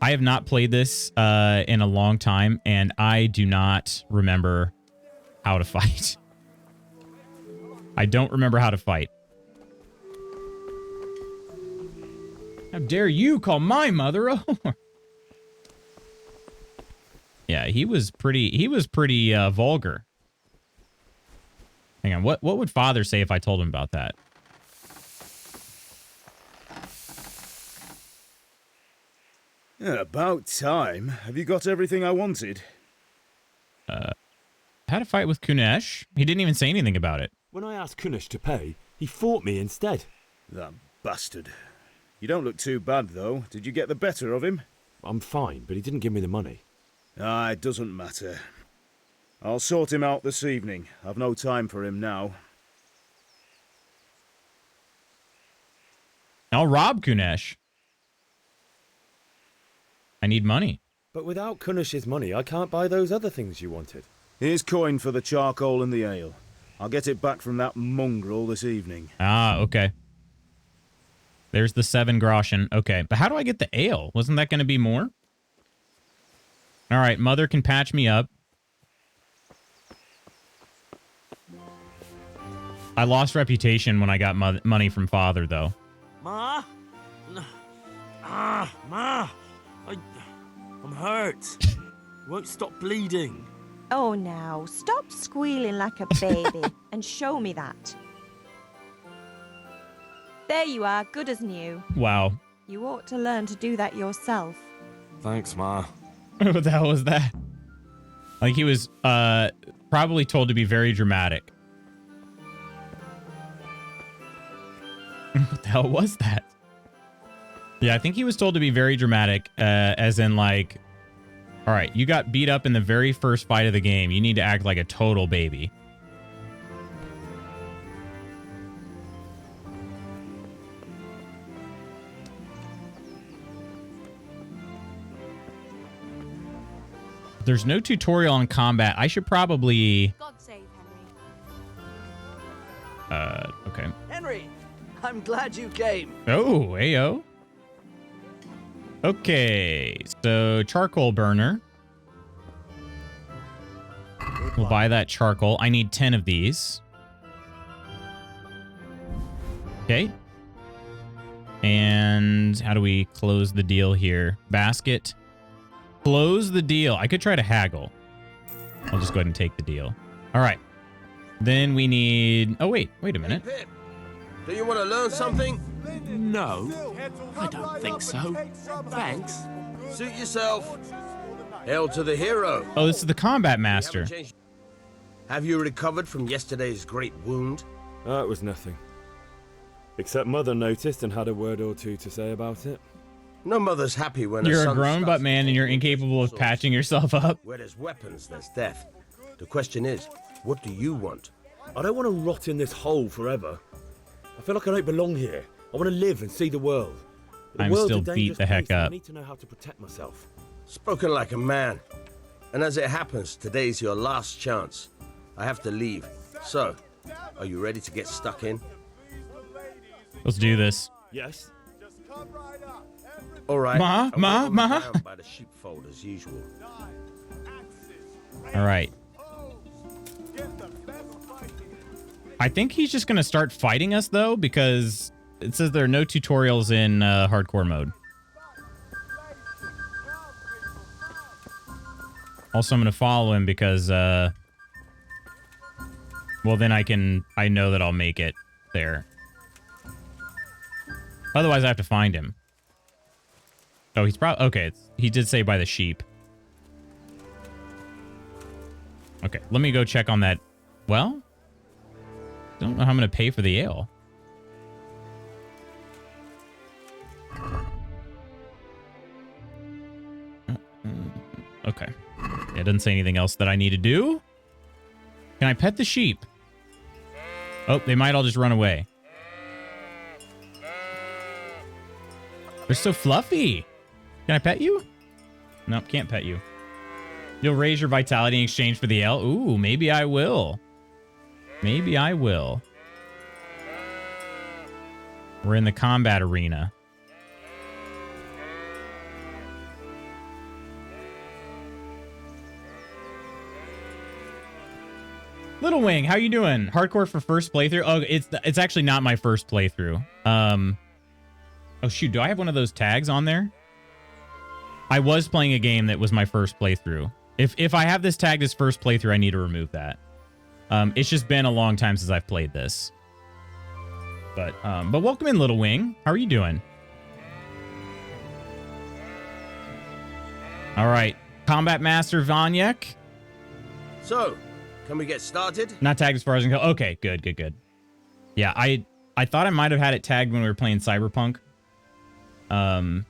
I have not played this in a long time, and I do not remember how to fight. I don't remember how to fight. How dare you call my mother a whore? Yeah, he was pretty vulgar. Hang on, what would father say if I told him about that? Yeah, about time. Have you got everything I wanted? Had a fight with Kunesh. He didn't even say anything about it. When I asked Kunesh to pay, he fought me instead. That bastard. You don't look too bad, though. Did you get the better of him? I'm fine, but he didn't give me the money. Ah, it doesn't matter. I'll sort him out this evening. I've no time for him now. I'll rob Kunesh. I need money. But without Kunesh's money, I can't buy those other things you wanted. Here's coin for the charcoal and the ale. I'll get it back from that mongrel this evening. Ah, okay. There's the 7 groschen. Okay, but how do I get the ale? Wasn't that going to be more? All right, mother can patch me up. I lost reputation when I got money from father, though. Ma? Ma! I'm hurt. Won't stop bleeding. Oh, now, stop squealing like a baby and show me that. There you are, good as new. Wow. You ought to learn to do that yourself. Thanks, Ma. What the hell was that? Like he was probably told to be very dramatic. What the hell was that? Yeah, I think he was told to be very dramatic, as in like, all right, you got beat up in the very first fight of the game. You need to act like a total baby. There's no tutorial on combat. I should probably... God save Henry. Okay. Henry, I'm glad you came. Oh, ayo. Okay, so charcoal burner. We'll buy that charcoal. I need 10 of these. Okay. And how do we close the deal here? Basket. Close the deal. I could try to haggle. I'll just go ahead and take the deal. All right. Then we need... Oh, wait a minute. Hey, Pip, do you want to learn something? No, I don't think so. Thanks. Suit yourself. Hail to the hero. Oh, this is the combat master. Have you recovered from yesterday's great wound? It was nothing. Except Mother noticed and had a word or two to say about it. No mother's happy when You're a grown butt man and you're incapable of patching yourself up. Where there's weapons, there's death. The question is, what do you want? I don't want to rot in this hole forever. I feel like I don't belong here. I want to live and see the world. I'm still beat the heck up. I need to know how to protect myself. Spoken like a man. And as it happens, today's your last chance. I have to leave. So, are you ready to get stuck in? Let's do this. Yes. All right. Ma. By the sheepfold as usual. All right. I think he's just going to start fighting us, though, because it says there are no tutorials in hardcore mode. Also, I'm going to follow him because, well, then I know that I'll make it there. Otherwise, I have to find him. Oh, he's probably... Okay, he did say by the sheep. Okay, let me go check on that. Well, don't know how I'm going to pay for the ale. Okay. It doesn't say anything else that I need to do. Can I pet the sheep? Oh, they might all just run away. They're so fluffy. Can I pet you? Nope, can't pet you. You'll raise your vitality in exchange for the ale? Ooh, maybe I will. Maybe I will. We're in the combat arena. Little Wing, how you doing? Hardcore for first playthrough? Oh, it's actually not my first playthrough. Oh shoot, do I have one of those tags on there? I was playing a game that was my first playthrough. If I have this tagged as first playthrough, I need to remove that. It's just been a long time since I've played this. But welcome in, Little Wing. How are you doing? All right, Combat Master Vanyek. So, can we get started? Not tagged as far as I can go. Okay, good. Yeah, I thought I might have had it tagged when we were playing Cyberpunk. But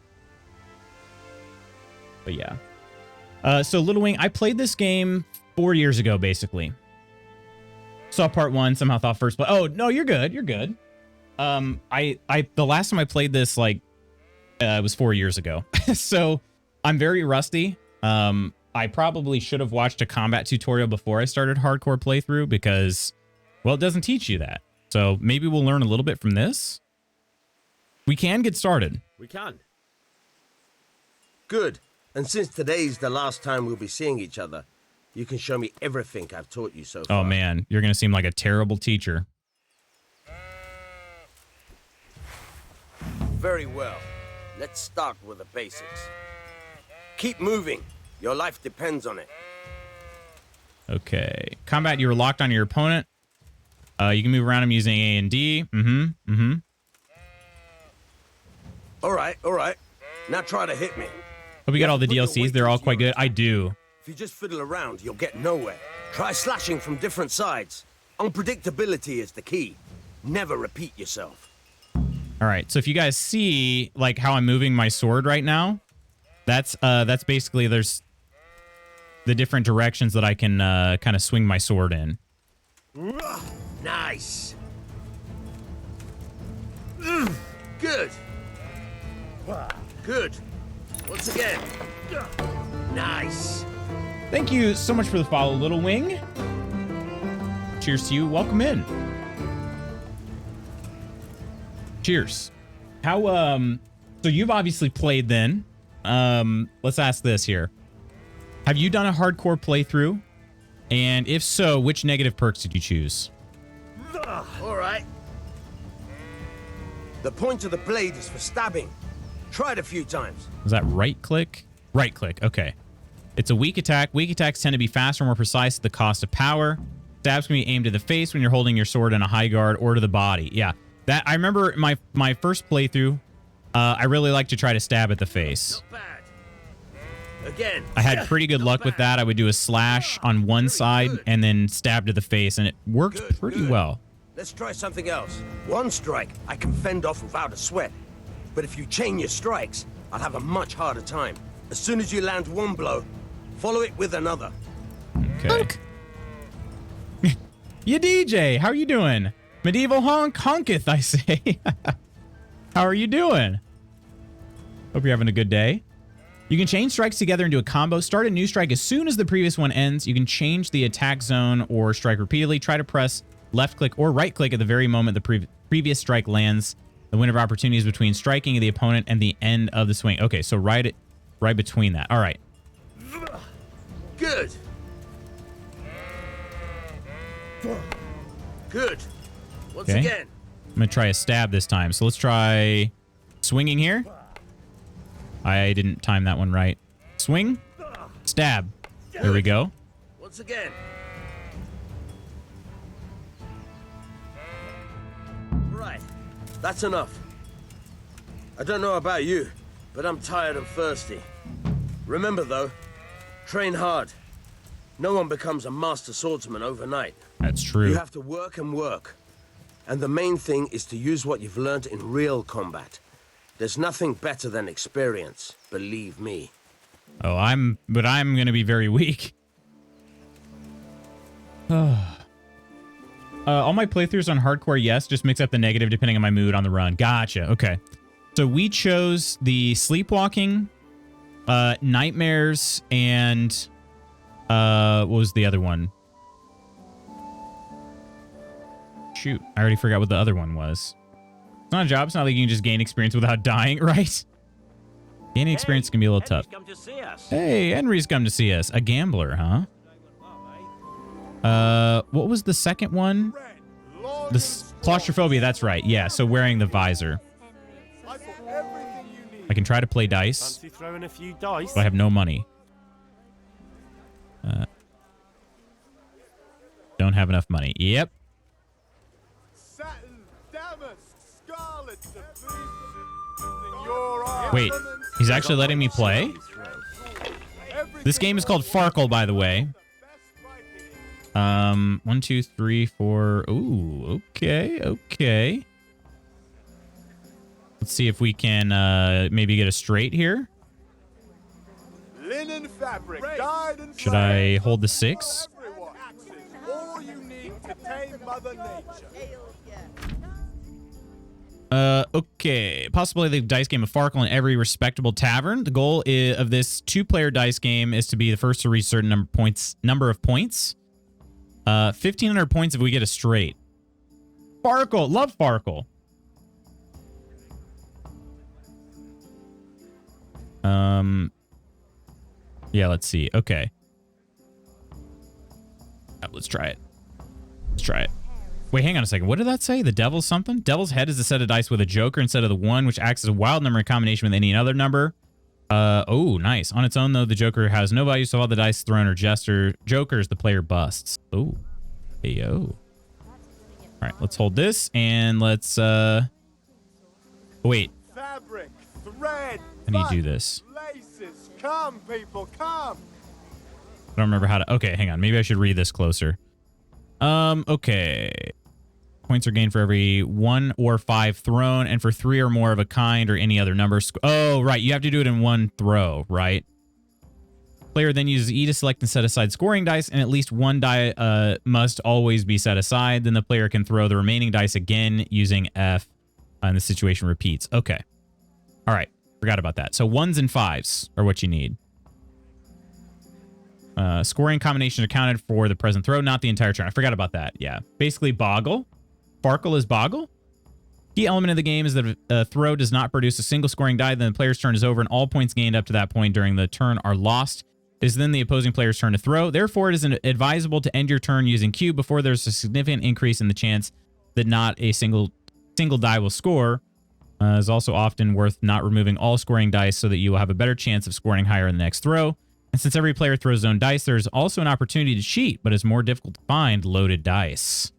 yeah. So Little Wing, I played this game 4 years ago, basically. Saw part 1, somehow thought first play. Oh, no, you're good. You're good. The last time I played this, like, was 4 years ago. So I'm very rusty. I probably should have watched a combat tutorial before I started hardcore playthrough because, well, it doesn't teach you that. So maybe we'll learn a little bit from this. We can get started. We can. Good. And since today's the last time we'll be seeing each other, you can show me everything I've taught you so far. Oh, man. You're going to seem like a terrible teacher. Very well. Let's start with the basics. Keep moving. Your life depends on it. Okay. Combat, you're locked on your opponent. You can move around him using A and D. All right. Now try to hit me. Hope you got all the DLCs. They're all quite good. I do. If you just fiddle around, you'll get nowhere. Try slashing from different sides. Unpredictability is the key. Never repeat yourself. All right. So if you guys see like how I'm moving my sword right now, that's basically there's the different directions that I can kind of swing my sword in. Nice. Good. Good. Once again. Nice. Thank you so much for the follow, Little Wing. Cheers to you. Welcome in. Cheers. How so you've obviously played then. Let's ask this here. Have you done a hardcore playthrough? And if so, which negative perks did you choose? All right. The point of the blade is for stabbing. Try it a few times. Is that right click? Right click. Okay. It's a weak attack. Weak attacks tend to be faster, more precise at the cost of power. Stabs can be aimed to the face when you're holding your sword in a high guard or to the body. Yeah. That I remember my first playthrough. I really like to try to stab at the face. Not bad. Again. I had pretty good luck with that. I would do a slash on one side and then stab to the face, and it worked pretty well. Let's try something else. One strike I can fend off without a sweat. But if you chain your strikes, I'll have a much harder time. As soon as you land one blow, follow it with another. Okay. You DJ, how are you doing? Medieval honketh, I say. How are you doing? Hope you're having a good day. You can chain strikes together into a combo. Start a new strike as soon as the previous one ends. You can change the attack zone or strike repeatedly. Try to press left click or right click at the very moment the previous strike lands. The window of opportunity is between striking the opponent and the end of the swing. Okay, so right between that. All right. Good. Good. Once again. I'm going to try a stab this time. So let's try swinging here. I didn't time that one right. Swing. Stab. There we go. Once again. Right. That's enough. I don't know about you, but I'm tired and thirsty. Remember, though, train hard. No one becomes a master swordsman overnight. That's true. You have to work and work. And the main thing is to use what you've learned in real combat. There's nothing better than experience, believe me. Oh, I'm going to be very weak. All my playthroughs on hardcore, yes. Just mix up the negative depending on my mood on the run. Gotcha. Okay. So we chose the sleepwalking, nightmares, and what was the other one? Shoot, I already forgot what the other one was. It's not a job. It's not like you can just gain experience without dying, right? Gaining experience can be a little tough. Hey, Henry's come to see us. A gambler, huh? What was the second one? The claustrophobia, that's right. Yeah, so wearing the visor. I can try to play dice, Throwing a few dice. but I have no money. Don't have enough money. Yep. Wait, he's actually letting me play? This game is called Farkle, by the way. 1, 2, 3, 4. Ooh, okay. Let's see if we can maybe get a straight here. Linen fabric, dyed and Should I hold the 6? all you need to tame Mother Nature. Okay. Possibility the dice game of Farkle in every respectable tavern. The goal of this 2-player dice game is to be the first to reach a certain number of points. 1,500 points if we get a straight. Farkle. Love Farkle. Yeah, let's see. Okay. Let's try it. Wait, hang on a second. What did that say? The devil's something? Devil's head is a set of dice with a joker instead of the 1, which acts as a wild number in combination with any other number. Oh, nice. On its own, though, the joker has no value, so all the dice thrown are jokers the player busts. Oh. Hey, yo. All right, let's hold this, and let's, wait. Fabric, thread, How do you do this? laces. Come, people, come. I don't remember how to... Okay, hang on. Maybe I should read this closer. Okay. Points are gained for every 1 or 5 thrown, and for 3 or more of a kind or any other number. Oh, right. You have to do it in 1 throw, right? Player then uses E to select and set aside scoring dice, and at least 1 die must always be set aside. Then the player can throw the remaining dice again using F, and the situation repeats. Okay. All right. Forgot about that. So 1s and 5s are what you need. Scoring combinations are counted for the present throw, not the entire turn. I forgot about that. Yeah. Basically, Boggle. Farkle is Boggle. Key element of the game is that a throw does not produce a single scoring die, then the player's turn is over, and all points gained up to that point during the turn are lost. It is then the opposing player's turn to throw. Therefore, it is advisable to end your turn using Q before there's a significant increase in the chance that not a single die will score. Is also often worth not removing all scoring dice so that you will have a better chance of scoring higher in the next throw. And since every player throws his own dice, there's also an opportunity to cheat, but it's more difficult to find loaded dice.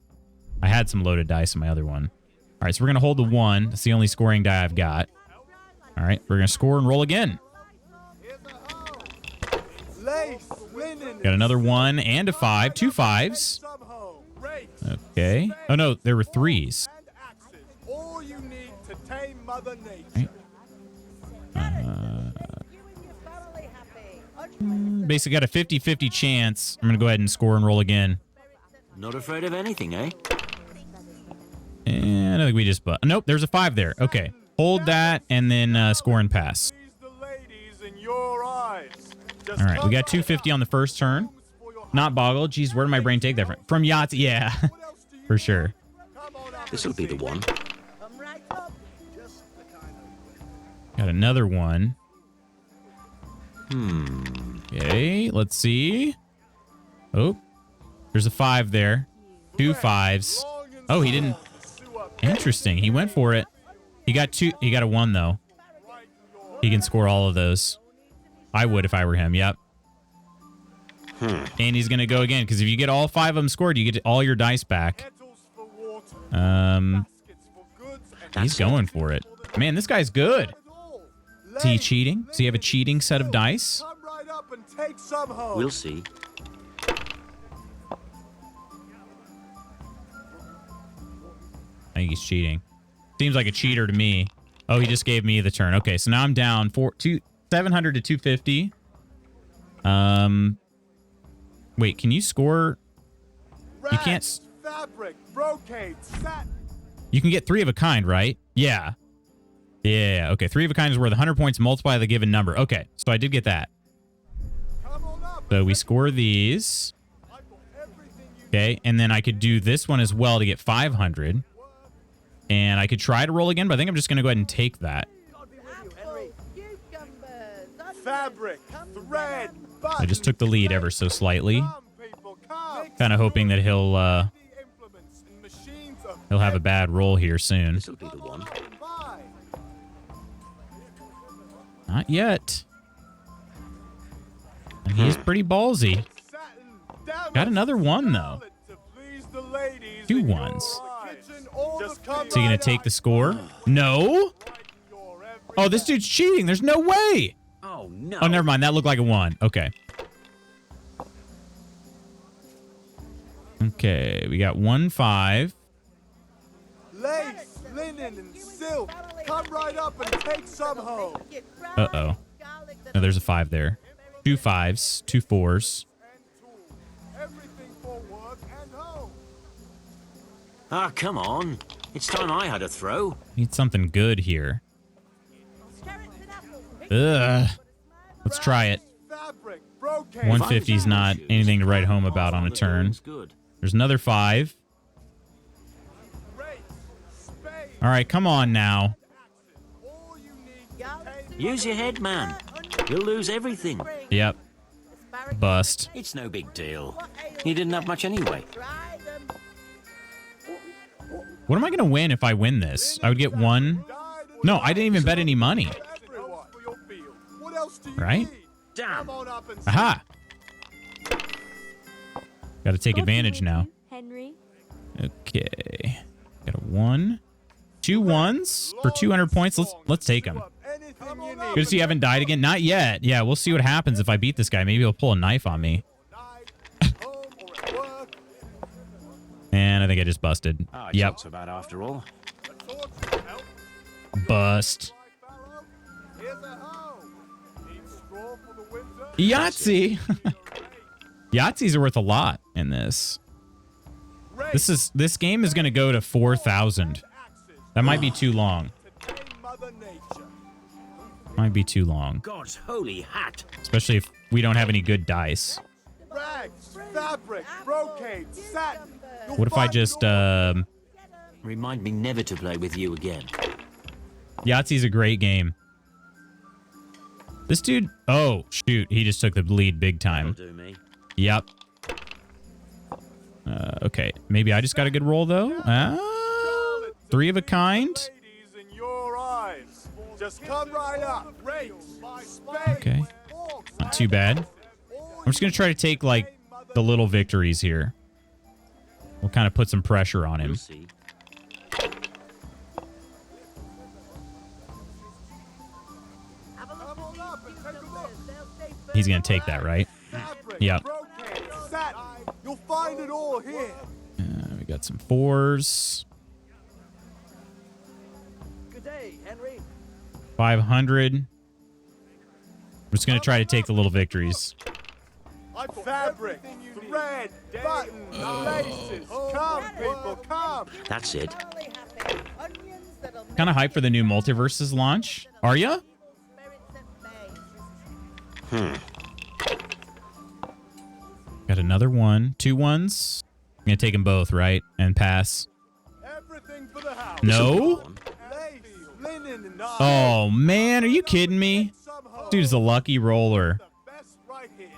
I had some loaded dice in my other one. All right, so we're going to hold the 1. That's the only scoring die I've got. All right, we're going to score and roll again. Got another 1 and a 5. 2 5s. Okay. Oh, no, there were threes. All you need to tame Mother Nature. Basically got a 50-50 chance. I'm going to go ahead and score and roll again. Not afraid of anything, eh? And I think we just... Nope, there's a 5 there. Okay. Hold that and then score and pass. All right, we got 250 on the first turn. Not Boggle. Geez, where did my brain take that from? From Yahtzee. Yeah, for sure. This'll be the one. Got another one. Hmm. Okay, let's see. Oh, there's a 5 there. 2 5s. Oh, he didn't. Interesting. He went for it. He got 2. He got a 1 though. He can score all of those. I would if I were him. Yep. And he's gonna go again because if you get all 5 of them scored, you get all your dice back. He's going for it. Man, this guy's good. Is he cheating? Does he have a cheating set of dice? We'll see. I think he's cheating. Seems like a cheater to me. Oh, he just gave me the turn. Okay, so now I'm down 700 to 250. Wait, can you score? You can't. Fabric, brocade, satin. You can get 3 of a kind, right? Yeah. Yeah. Okay, 3 of a kind is worth 100 points. Multiply the given number. Okay, so I did get that. So we score these. Okay, and then I could do this one as well to get 500. And I could try to roll again, but I think I'm just going to go ahead and take that. Fabric, thread, I just took the lead ever so slightly. Kind of hoping that he'll have a bad roll here soon. This'll be the one. Not yet. And he's pretty ballsy. Got another 1 though. 2 1s. Is he gonna take the score? No. Oh, this dude's cheating. There's no way. Oh no. Oh, never mind. That looked like a 1. Okay. Okay, we got 1 5. lace, linen, and silk. Come right up and take some home. Uh-oh. No, there's a 5 there. 2 5s, 2 4s. Ah, come on. It's time I had a throw. Need something good here. Ugh. Let's try it. 150 is not anything to write home about on a turn. There's another 5. All right, come on now. Use your head, man. You'll lose everything. Yep. Bust. It's no big deal. You didn't have much anyway. What am I going to win if I win this? I would get 1. No, I didn't even bet any money. Right? Damn. Aha. Got to take advantage now. Henry. Okay. Got a 1. 2 1s for 200 points. Let's take them. Good to see you haven't died again. Not yet. Yeah, we'll see what happens if I beat this guy. Maybe he'll pull a knife on me. And I think I just busted. Oh, yep. Not so bad after all. Bust. Yahtzee. Yahtzees are worth a lot in this. This game is going to go to 4,000. That might be too long. Might be too long. God's holy hat. Especially if we don't have any good dice. Rags, fabric, brocade, satin. What if I just Remind me never to play with you again. Yahtzee's a great game. This dude, oh shoot, he just took the lead big time. That'll do me. Yep. Okay, maybe I just got a good roll though. 3 of a kind. Just come right up. Okay. Not too bad. I'm just gonna try to take like the little victories here. We'll kind of put some pressure on him. We'll see. He's gonna take that, right? Yep. You'll find it all here. We Got some 4s. Good day, Henry. 500. I'm just going to try to take the little victories. Fabric, thread, buttons, laces. Come, people, come. That's it. Kind of hyped for the new Multiverses launch. Are ya? Got another 1. 2 1s. I'm going to take them both, right? And pass. Everything for the house. No? Lace, linen, and Oh, man. Are you kidding me? Dude's a lucky roller. best right here.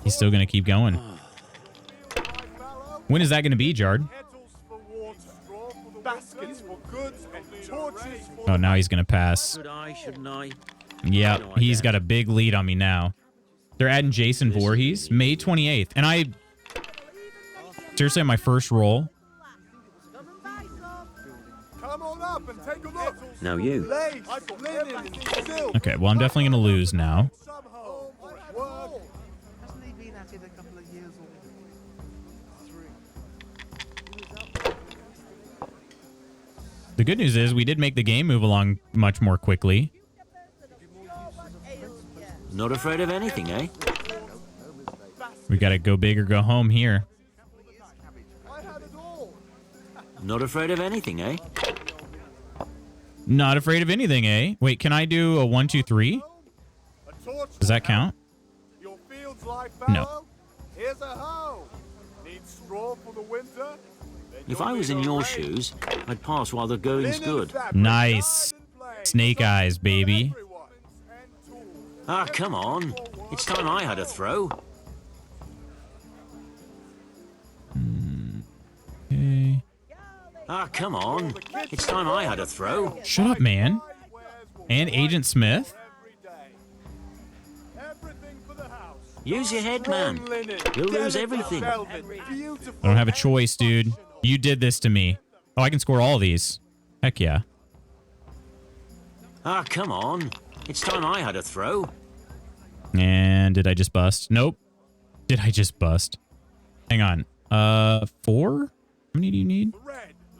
He's still going to keep going. When is that going to be, Jard? Kettles for water, straw for the baskets for goods, and torches for Oh, now he's going to pass. Should I, shouldn't I? Yep, he's got a big lead on me now. They're adding Jason Voorhees, May 28th. And I... Seriously, on my first roll. Come on up and take a look. No, you. Lace, linen, and silk. Okay, well, I'm definitely going to lose now. Somehow, work. Hasn't he been at it a couple of years The good news is we did make the game move along much more quickly. Not afraid of anything, eh? We got to go big or go home here. Not afraid of anything, eh? Not afraid of anything, eh? Wait, can I do a 1, 2, 3? Does that count? Your fields lie No. fallow. Here's a hoe. Need straw for the winter. If I was in your shoes, I'd pass while the going's good. Nice. Snake eyes, baby. Ah, come on. It's time I had a throw. Okay. Ah, come on. It's time I had a throw. Shut up, man. And Agent Smith. Use your head, man. You'll lose everything. I don't have a choice, dude. You did this to me. Oh, I can score all of these. Heck yeah. Ah, come on. It's time I had a throw. And did I just bust? Nope. Did I just bust? Hang on. 4? How many do you need?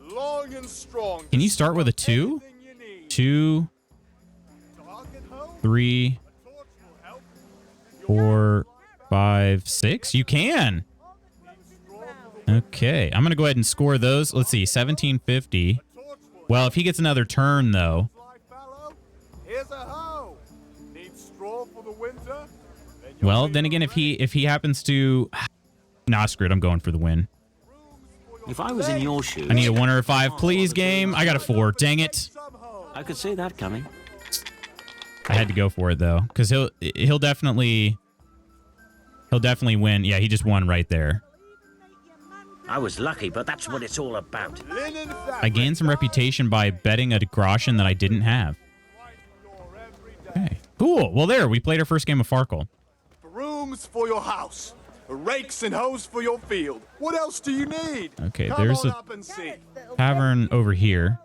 Long and strong. Can you start with a 2? 2, 3, 4, 5, 6? You can. Okay. I'm going to go ahead and score those. Let's see. 1750. Well, if he gets another turn, though. Here's a hoe. Need straw for the winter. Well, then again, if he happens to... Nah, screw it. I'm going for the win. If I was in your shoes... I need a 1 or a 5, please, game. I got a 4. Dang it. I could see that coming. I had to go for it, though, because he'll definitely win. Yeah, he just won right there. I was lucky, but that's what it's all about. I gained some reputation by betting a groschen that I didn't have. Okay, cool. Well, there, we played our first game of Farkle. Brooms for your house. Rakes and hoes for your field. What else do you need? Okay, Come there's on a up and see. tavern over here.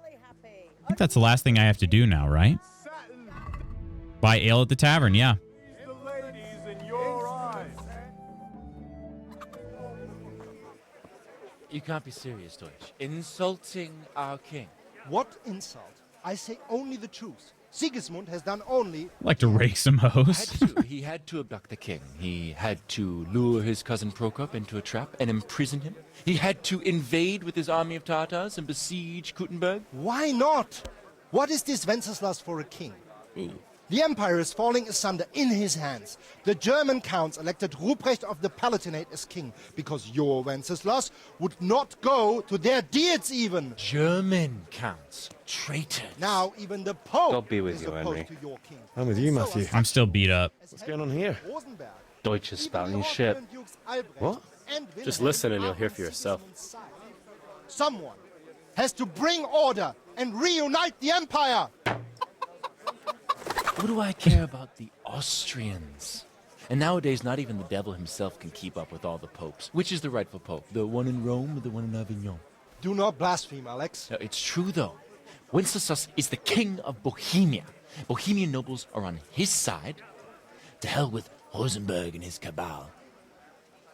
I think that's the last thing I have to do now, right? Buy ale at the tavern, yeah. The ladies in your eyes. You can't be serious, Deutsch. Insulting our king. What insult? I say only the truth. Sigismund has done only... I like to rake some hoes. He had to abduct the king. He had to lure his cousin Prokop into a trap and imprison him. He had to invade with his army of Tatars and besiege Kuttenberg. Why not? What is this Wenceslas for a king? The empire is falling asunder in his hands. The German counts elected Ruprecht of the Palatinate as king because your Wenceslas would not go to their deeds even. German counts. Traitors. Now even the Pope God be with is you, opposed Henry. to your king. I'm with you, Matthew. I'm still beat up. What's going on here? Deutsch is spouting his shit. What? Just listen and you'll hear for yourself. Someone has to bring order and reunite the empire. What do I care about the Austrians? And nowadays, not even the devil himself can keep up with all the popes. Which is the rightful pope? The one in Rome or the one in Avignon? Do not blaspheme, Alex. No, it's true, though. Wenceslas is the king of Bohemia. Bohemian nobles are on his side. To hell with Rosenberg and his cabal.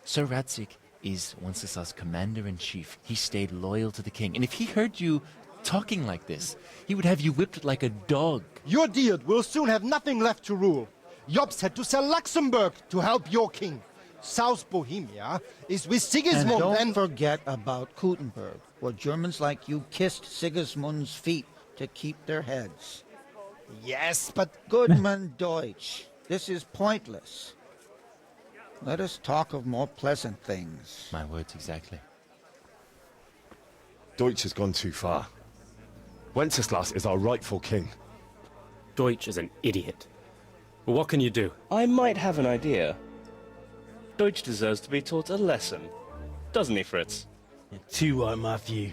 Sir Radzig is Wenceslas' commander-in-chief. He stayed loyal to the king. And if he heard you talking like this, he would have you whipped like a dog. Your Diet will soon have nothing left to rule. Jobst had to sell Luxembourg to help your king. South Bohemia is with Sigismund and don't forget about Kuttenberg, where Germans like you kissed Sigismund's feet to keep their heads. Yes, but... Goodman Deutsch, this is pointless. Let us talk of more pleasant things. My words exactly. Deutsch has gone too far. Wenceslas is our rightful king. Deutsch is an idiot. What can you do? I might have an idea. Deutsch deserves to be taught a lesson. Doesn't he, Fritz? You're too right, Matthew.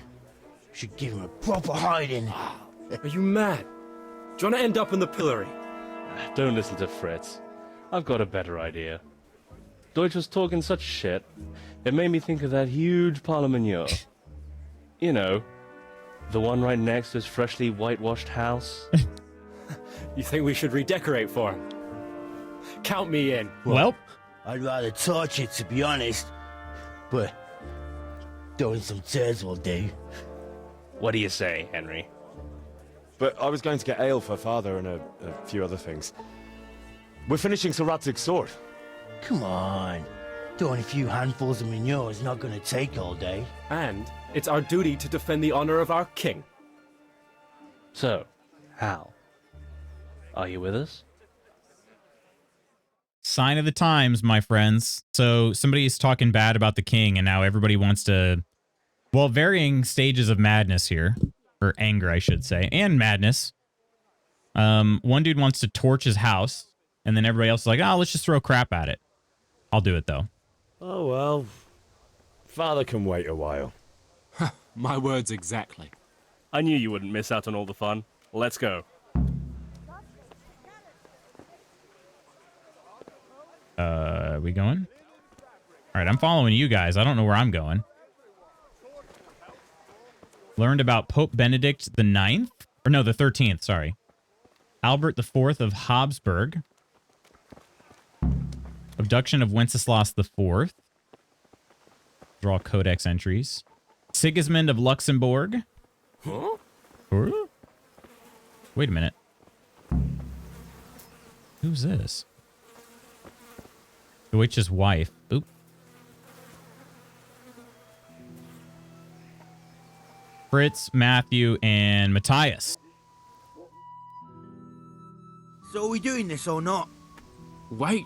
Should give him a proper hiding. Are you mad? Do you want to end up in the pillory? Don't listen to Fritz. I've got a better idea. Deutsch was talking such shit, it made me think of that huge parliament. You know, the one right next to his freshly whitewashed house. You think we should redecorate for him? Count me in. Well, I'd rather torch it, to be honest. But throwing some tears will do. What do you say, Henry? But I was going to get ale for father and a few other things. We're finishing Sir Radzig's sword. Come on. Throwing a few handfuls of manure is not going to take all day. And it's our duty to defend the honor of our king. So, Hal, are you with us? Sign of the times, my friends. So somebody's talking bad about the king, and now everybody wants to... Well, varying stages of madness here. Or anger, I should say. And madness. One dude wants to torch his house, and then everybody else is like, oh, let's just throw crap at it. I'll do it, though. Oh, well. Father can wait a while. My words exactly. I knew you wouldn't miss out on all the fun. Let's go. Are we going? All right, I'm following you guys. I don't know where I'm going. Learned about Pope Benedict the 9th? Or no, the 13th, sorry. Albert IV of Habsburg. Abduction of Wenceslas IV. Draw codex entries. Sigismund of Luxembourg. Huh? Huh? Wait a minute. Who's this? Deutsch's wife. Oop. Fritz, Matthew, and Matthias. So are we doing this or not? Wait.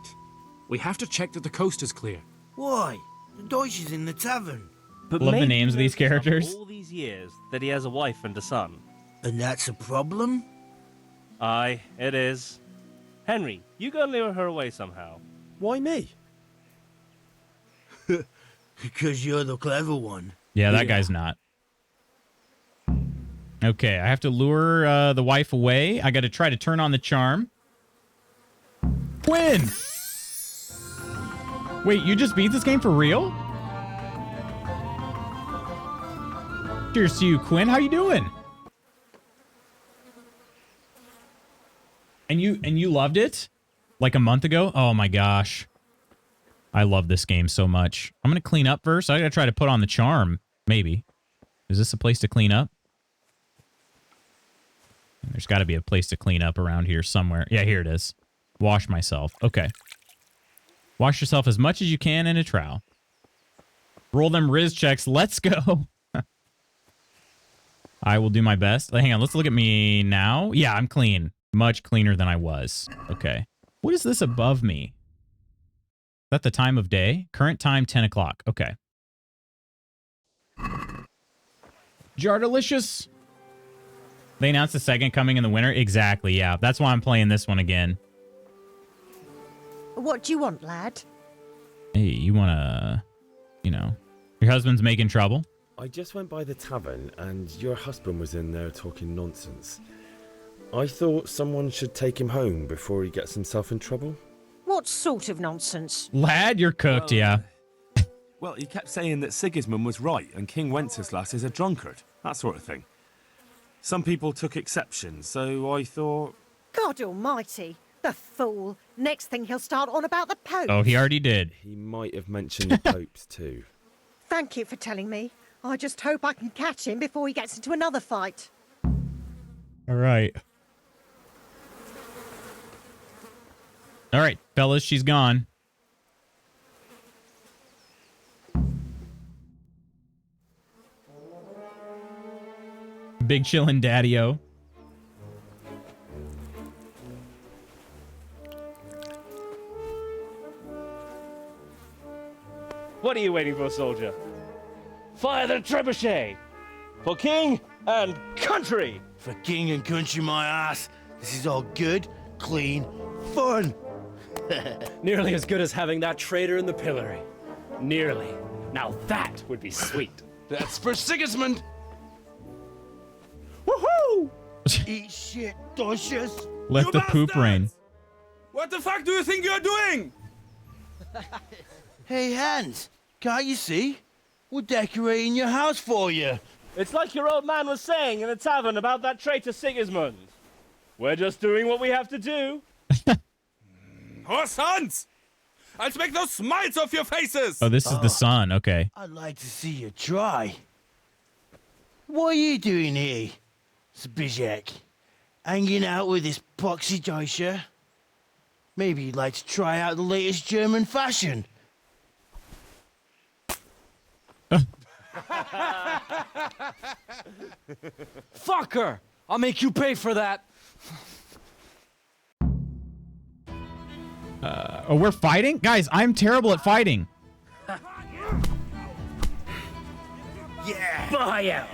We have to check that the coast is clear. Why? The Deutsch is in the tavern. But love the maybe names of these he knows characters. All these years that he has a wife and a son. And that's a problem? Aye, it is. Henry, you go and lure her away somehow. Why me? Because you're the clever one. Yeah, that guy's not. Okay, I have to lure the wife away. I got to try to turn on the charm. Win! Wait, you just beat this game for real? Cheers to you, Quinn. How you doing? And you loved it? Like a month ago? Oh my gosh. I love this game so much. I'm going to clean up first. I got to try to put on the charm. Maybe. Is this a place to clean up? There's got to be a place to clean up around here somewhere. Yeah, here it is. Wash myself. Okay. Wash yourself as much as you can in a trowel. Roll them Riz checks. Let's go. I will do my best. Hang on. Let's look at me now. Yeah, I'm clean. Much cleaner than I was. Okay. What is this above me? Is that the time of day? Current time, 10 o'clock. Okay. Jar-delicious. They announced the second coming in the winter? Exactly, yeah. That's why I'm playing this one again. What do you want, lad? Hey, you want to... You know... Your husband's making trouble? I just went by the tavern and your husband was in there talking nonsense. I thought someone should take him home before he gets himself in trouble. What sort of nonsense? Lad, you're cooked, yeah. Well, he kept saying that Sigismund was right and King Wenceslas is a drunkard. That sort of thing. Some people took exception, so I thought... God almighty. The fool. Next thing he'll start on about the Pope. Oh, he already did. He might have mentioned the popes too. Thank you for telling me. I just hope I can catch him before he gets into another fight. All right. All right, fellas, she's gone. Big chillin' daddy-o. What are you waiting for, soldier? Fire the trebuchet! For king and country! For king and country, my ass. This is all good, clean, fun. Nearly as good as having that traitor in the pillory. Nearly. Now that would be sweet. That's for Sigismund. Woohoo! Eat shit, Docious. Let the poop rain. What the fuck do you think you're doing? Hey, Hans, can't you see? We're decorating your house for you. It's like your old man was saying in the tavern about that traitor Sigismund. We're just doing what we have to do. Oh, sons! I'll make those smiles off your faces! Oh, this is the sun. Okay. I'd like to see you try. What are you doing here, Zbyszek? Hanging out with this poxy Deutscher? Maybe you'd like to try out the latest German fashion. Fucker! I'll make you pay for that. Oh, we're fighting? Guys, I'm terrible at fighting. Yeah! Fire!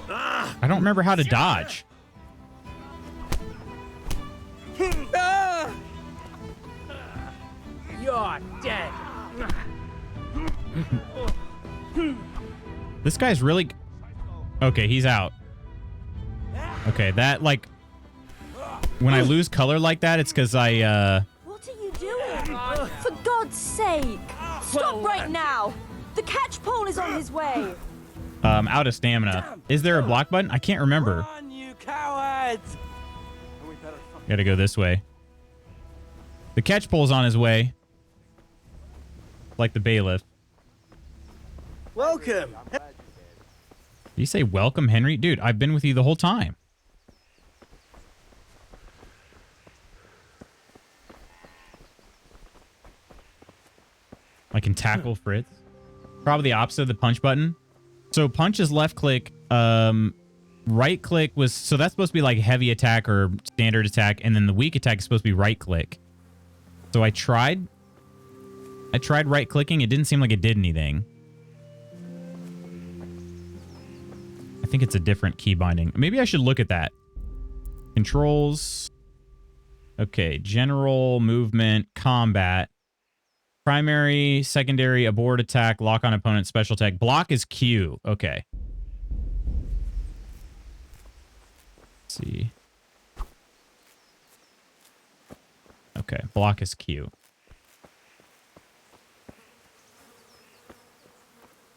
I don't remember how to dodge. You're dead. This guy's really... Okay, he's out. Okay, that, like... When I lose color like that, it's because I, What are you doing? For God's sake! Stop right now! The catch pole is on his way! out of stamina. Is there a block button? I can't remember. Run, you cowards! Gotta go this way. The catch pole's on his way. Like the bailiff. Welcome! Did you say welcome, Henry? Dude, I've been with you the whole time. I can tackle Fritz. Probably the opposite of the punch button. So punch is left click. Right click was... So that's supposed to be like heavy attack or standard attack. And then the weak attack is supposed to be right click. So I tried right clicking. It didn't seem like it did anything. I think it's a different key binding. Maybe I should look at that. Controls. Okay. General, movement, combat. Primary, secondary, abort attack, lock on opponent, special attack. Block is Q. Okay. Let's see. Okay. Block is Q.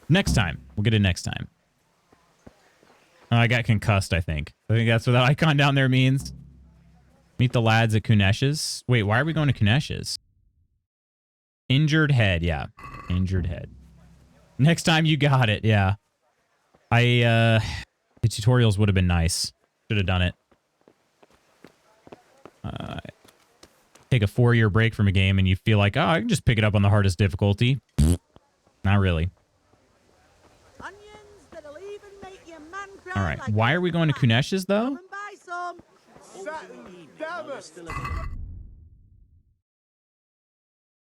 Next time. We'll get it next time. Oh, I got concussed, I think. I think that's what that icon down there means. Meet the lads at Kunesh's. Wait, why are we going to Kunesh's? Injured head, yeah. Injured head. Next time you got it, yeah. The tutorials would have been nice. Should have done it. Take a 4-year break from a game and you feel like, oh, I can just pick it up on the hardest difficulty. Not really. All right. Why are we going to Kunesh's, though?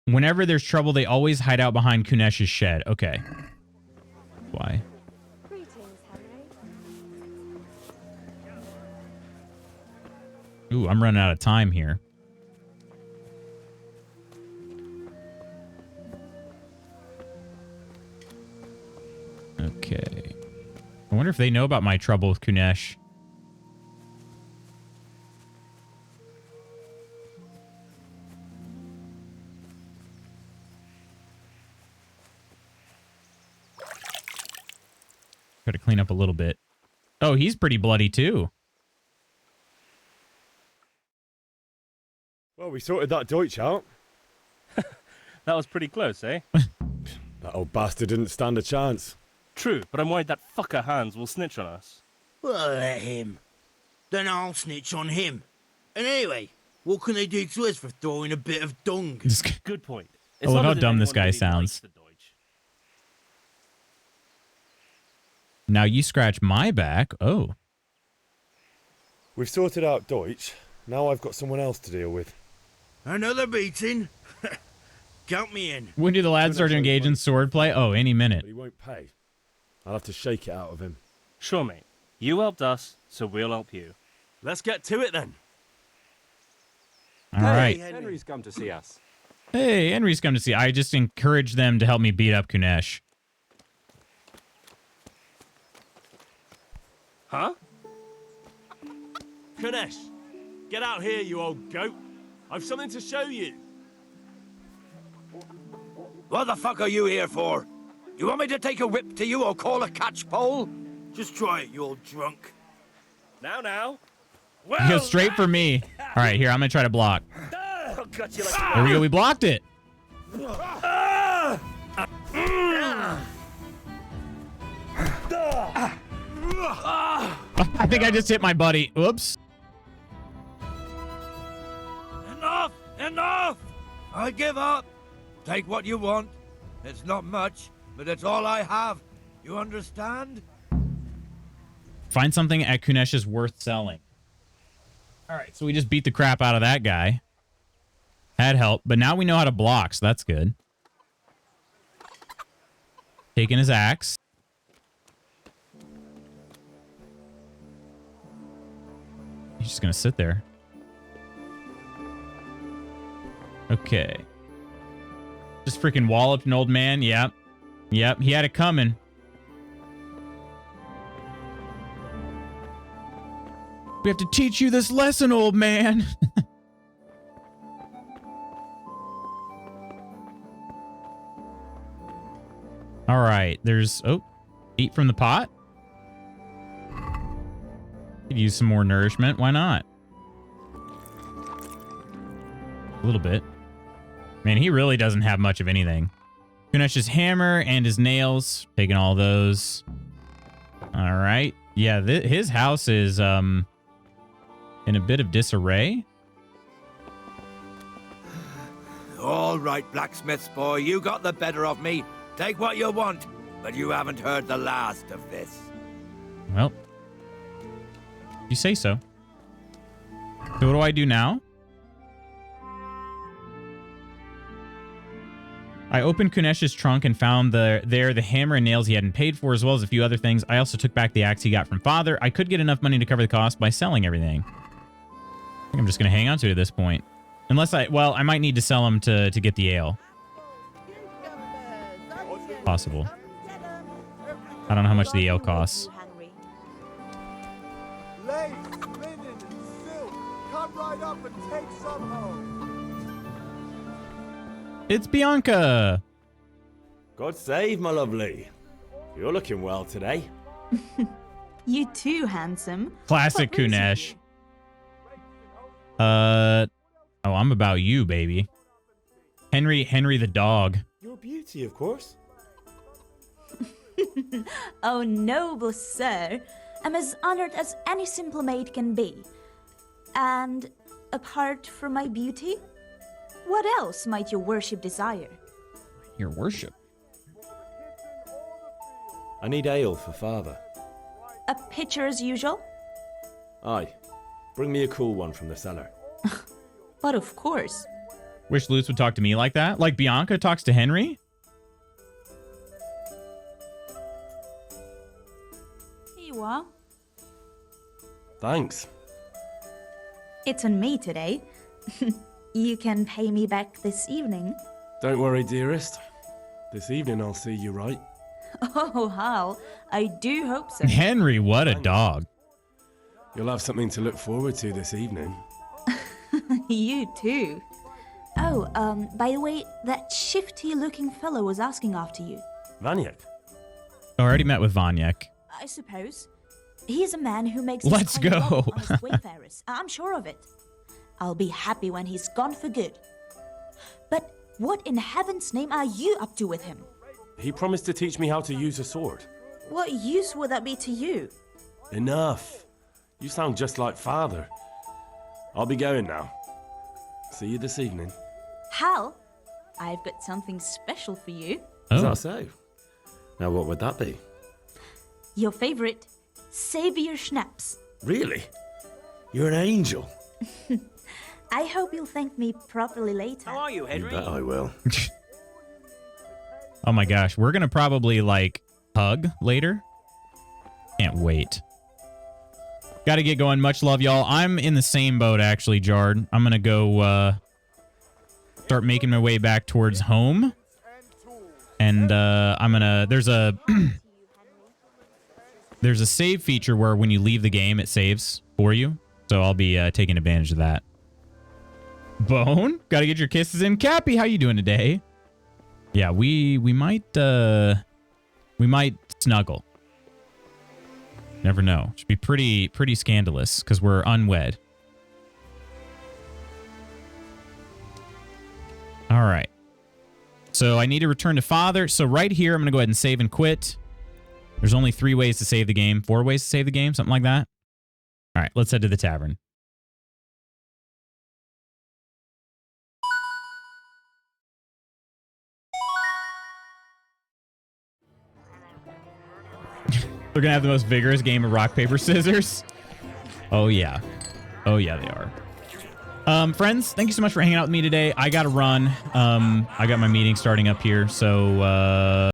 Whenever there's trouble, they always hide out behind Kunesh's shed. Okay. Why? Ooh, I'm running out of time here. Okay. I wonder if they know about my trouble with Kunesh. Got to clean up a little bit. Oh, he's pretty bloody too. we sorted that Deutsch out. That was pretty close, eh? That old bastard didn't stand a chance. True, but I'm worried that fucker Hans will snitch on us. Well, let him. Then I'll snitch on him. And anyway, what can they do to us for throwing a bit of dung? Good point. I love how dumb this guy sounds. Now you scratch my back. Oh. We've sorted out Deutsch. Now I've got someone else to deal with. Another beating? Count me in. When do the lads start to engage in swordplay? Oh, any minute. But he won't pay. I'll have to shake it out of him. Sure, mate. You helped us, so we'll help you. Let's get to it then. All right. Henry's come to see us. Hey, Henry's come to see. I just encourage them to help me beat up Kunesh. Huh? Kunesh, get out here, you old goat. I've something to show you. What the fuck are you here for? You want me to take a whip to you or call a catchpole? Just try it, you old drunk. Now. He goes straight for me. All right, here, I'm going to try to block. I'll cut you like There we go. We blocked it. I think I just hit my buddy. Whoops. Enough! Enough! I give up. Take what you want. It's not much, but it's all I have. You understand? Find something at Kunesh's worth selling. All right, so we just beat the crap out of that guy. Had help, but now we know how to block, so that's good. Taking his axe. He's just gonna sit there. Okay. Just freaking walloped an old man. Yep. Yep, he had it coming. We have to teach you this lesson, old man. All right, there's... Oh, eat from the pot. Could use some more nourishment. Why not? A little bit. Man, he really doesn't have much of anything. Kunesh's hammer and his nails. Taking all those. All right. Yeah, his house is in a bit of disarray. All right, blacksmith's boy, you got the better of me. Take what you want, but you haven't heard the last of this. Well, you say so. So what do I do now? I opened Kunesh's trunk and found the hammer and nails he hadn't paid for, as well as a few other things. I also took back the axe he got from father. I could get enough money to cover the cost by selling everything. I think I'm just going to hang on to it at this point. Unless I might need to sell him to get the ale. Possible. I don't know how much the ale costs. Lace, linen, and silk. Come right up and take some home. It's Bianca. God save, my lovely. You're looking well today. You too, handsome. Classic Kunesh. Oh, I'm about you, baby. Henry the dog. Your beauty, of course. Oh, noble sir. I'm as honored as any simple maid can be. And apart from my beauty, what else might your worship desire? Your worship? I need ale for father. A pitcher as usual? Aye. Bring me a cool one from the cellar. But of course. Wish Lutz would talk to me like that? Like Bianca talks to Henry? Here you are. Thanks. It's on me today. You can pay me back this evening. Don't worry, dearest. This evening I'll see you right. Oh, Hal, I do hope so. Henry, what a dog. You'll have something to look forward to this evening. You too. Oh, by the way, that shifty-looking fellow was asking after you. Vanyek? I already met with Vanyek. I suppose. He's a man who makes Let's his go. honest wayfarers. I'm sure of it. I'll be happy when he's gone for good. But what in heaven's name are you up to with him? He promised to teach me how to use a sword. What use would that be to you? Enough. You sound just like father. I'll be going now. See you this evening. Hal, I've got something special for you. Is that so? Now what would that be? Your favorite, Savior Schnapps. Really? You're an angel. I hope you'll thank me properly later. How are you, Henry? You bet I will. Oh my gosh, we're gonna probably like hug later. Can't wait. Gotta get going. Much love, y'all. I'm in the same boat, actually, Jard. I'm gonna go start making my way back towards home. And I'm gonna... There's a... there's a save feature where when you leave the game, it saves for you. So I'll be taking advantage of that. Bone, gotta get your kisses in. Cappy, how you doing today? Yeah, we might snuggle. Never know. Should be pretty scandalous because we're unwed. All right. So I need to return to father. So right here, I'm going to go ahead and save and quit. There's only 3 ways to save the game. 4 ways to save the game, something like that. All right, let's head to the tavern. They're going to have the most vigorous game of rock, paper, scissors. Oh, yeah. Oh, yeah, they are. Friends, thank you so much for hanging out with me today. I got to run. I got my meeting starting up here, so...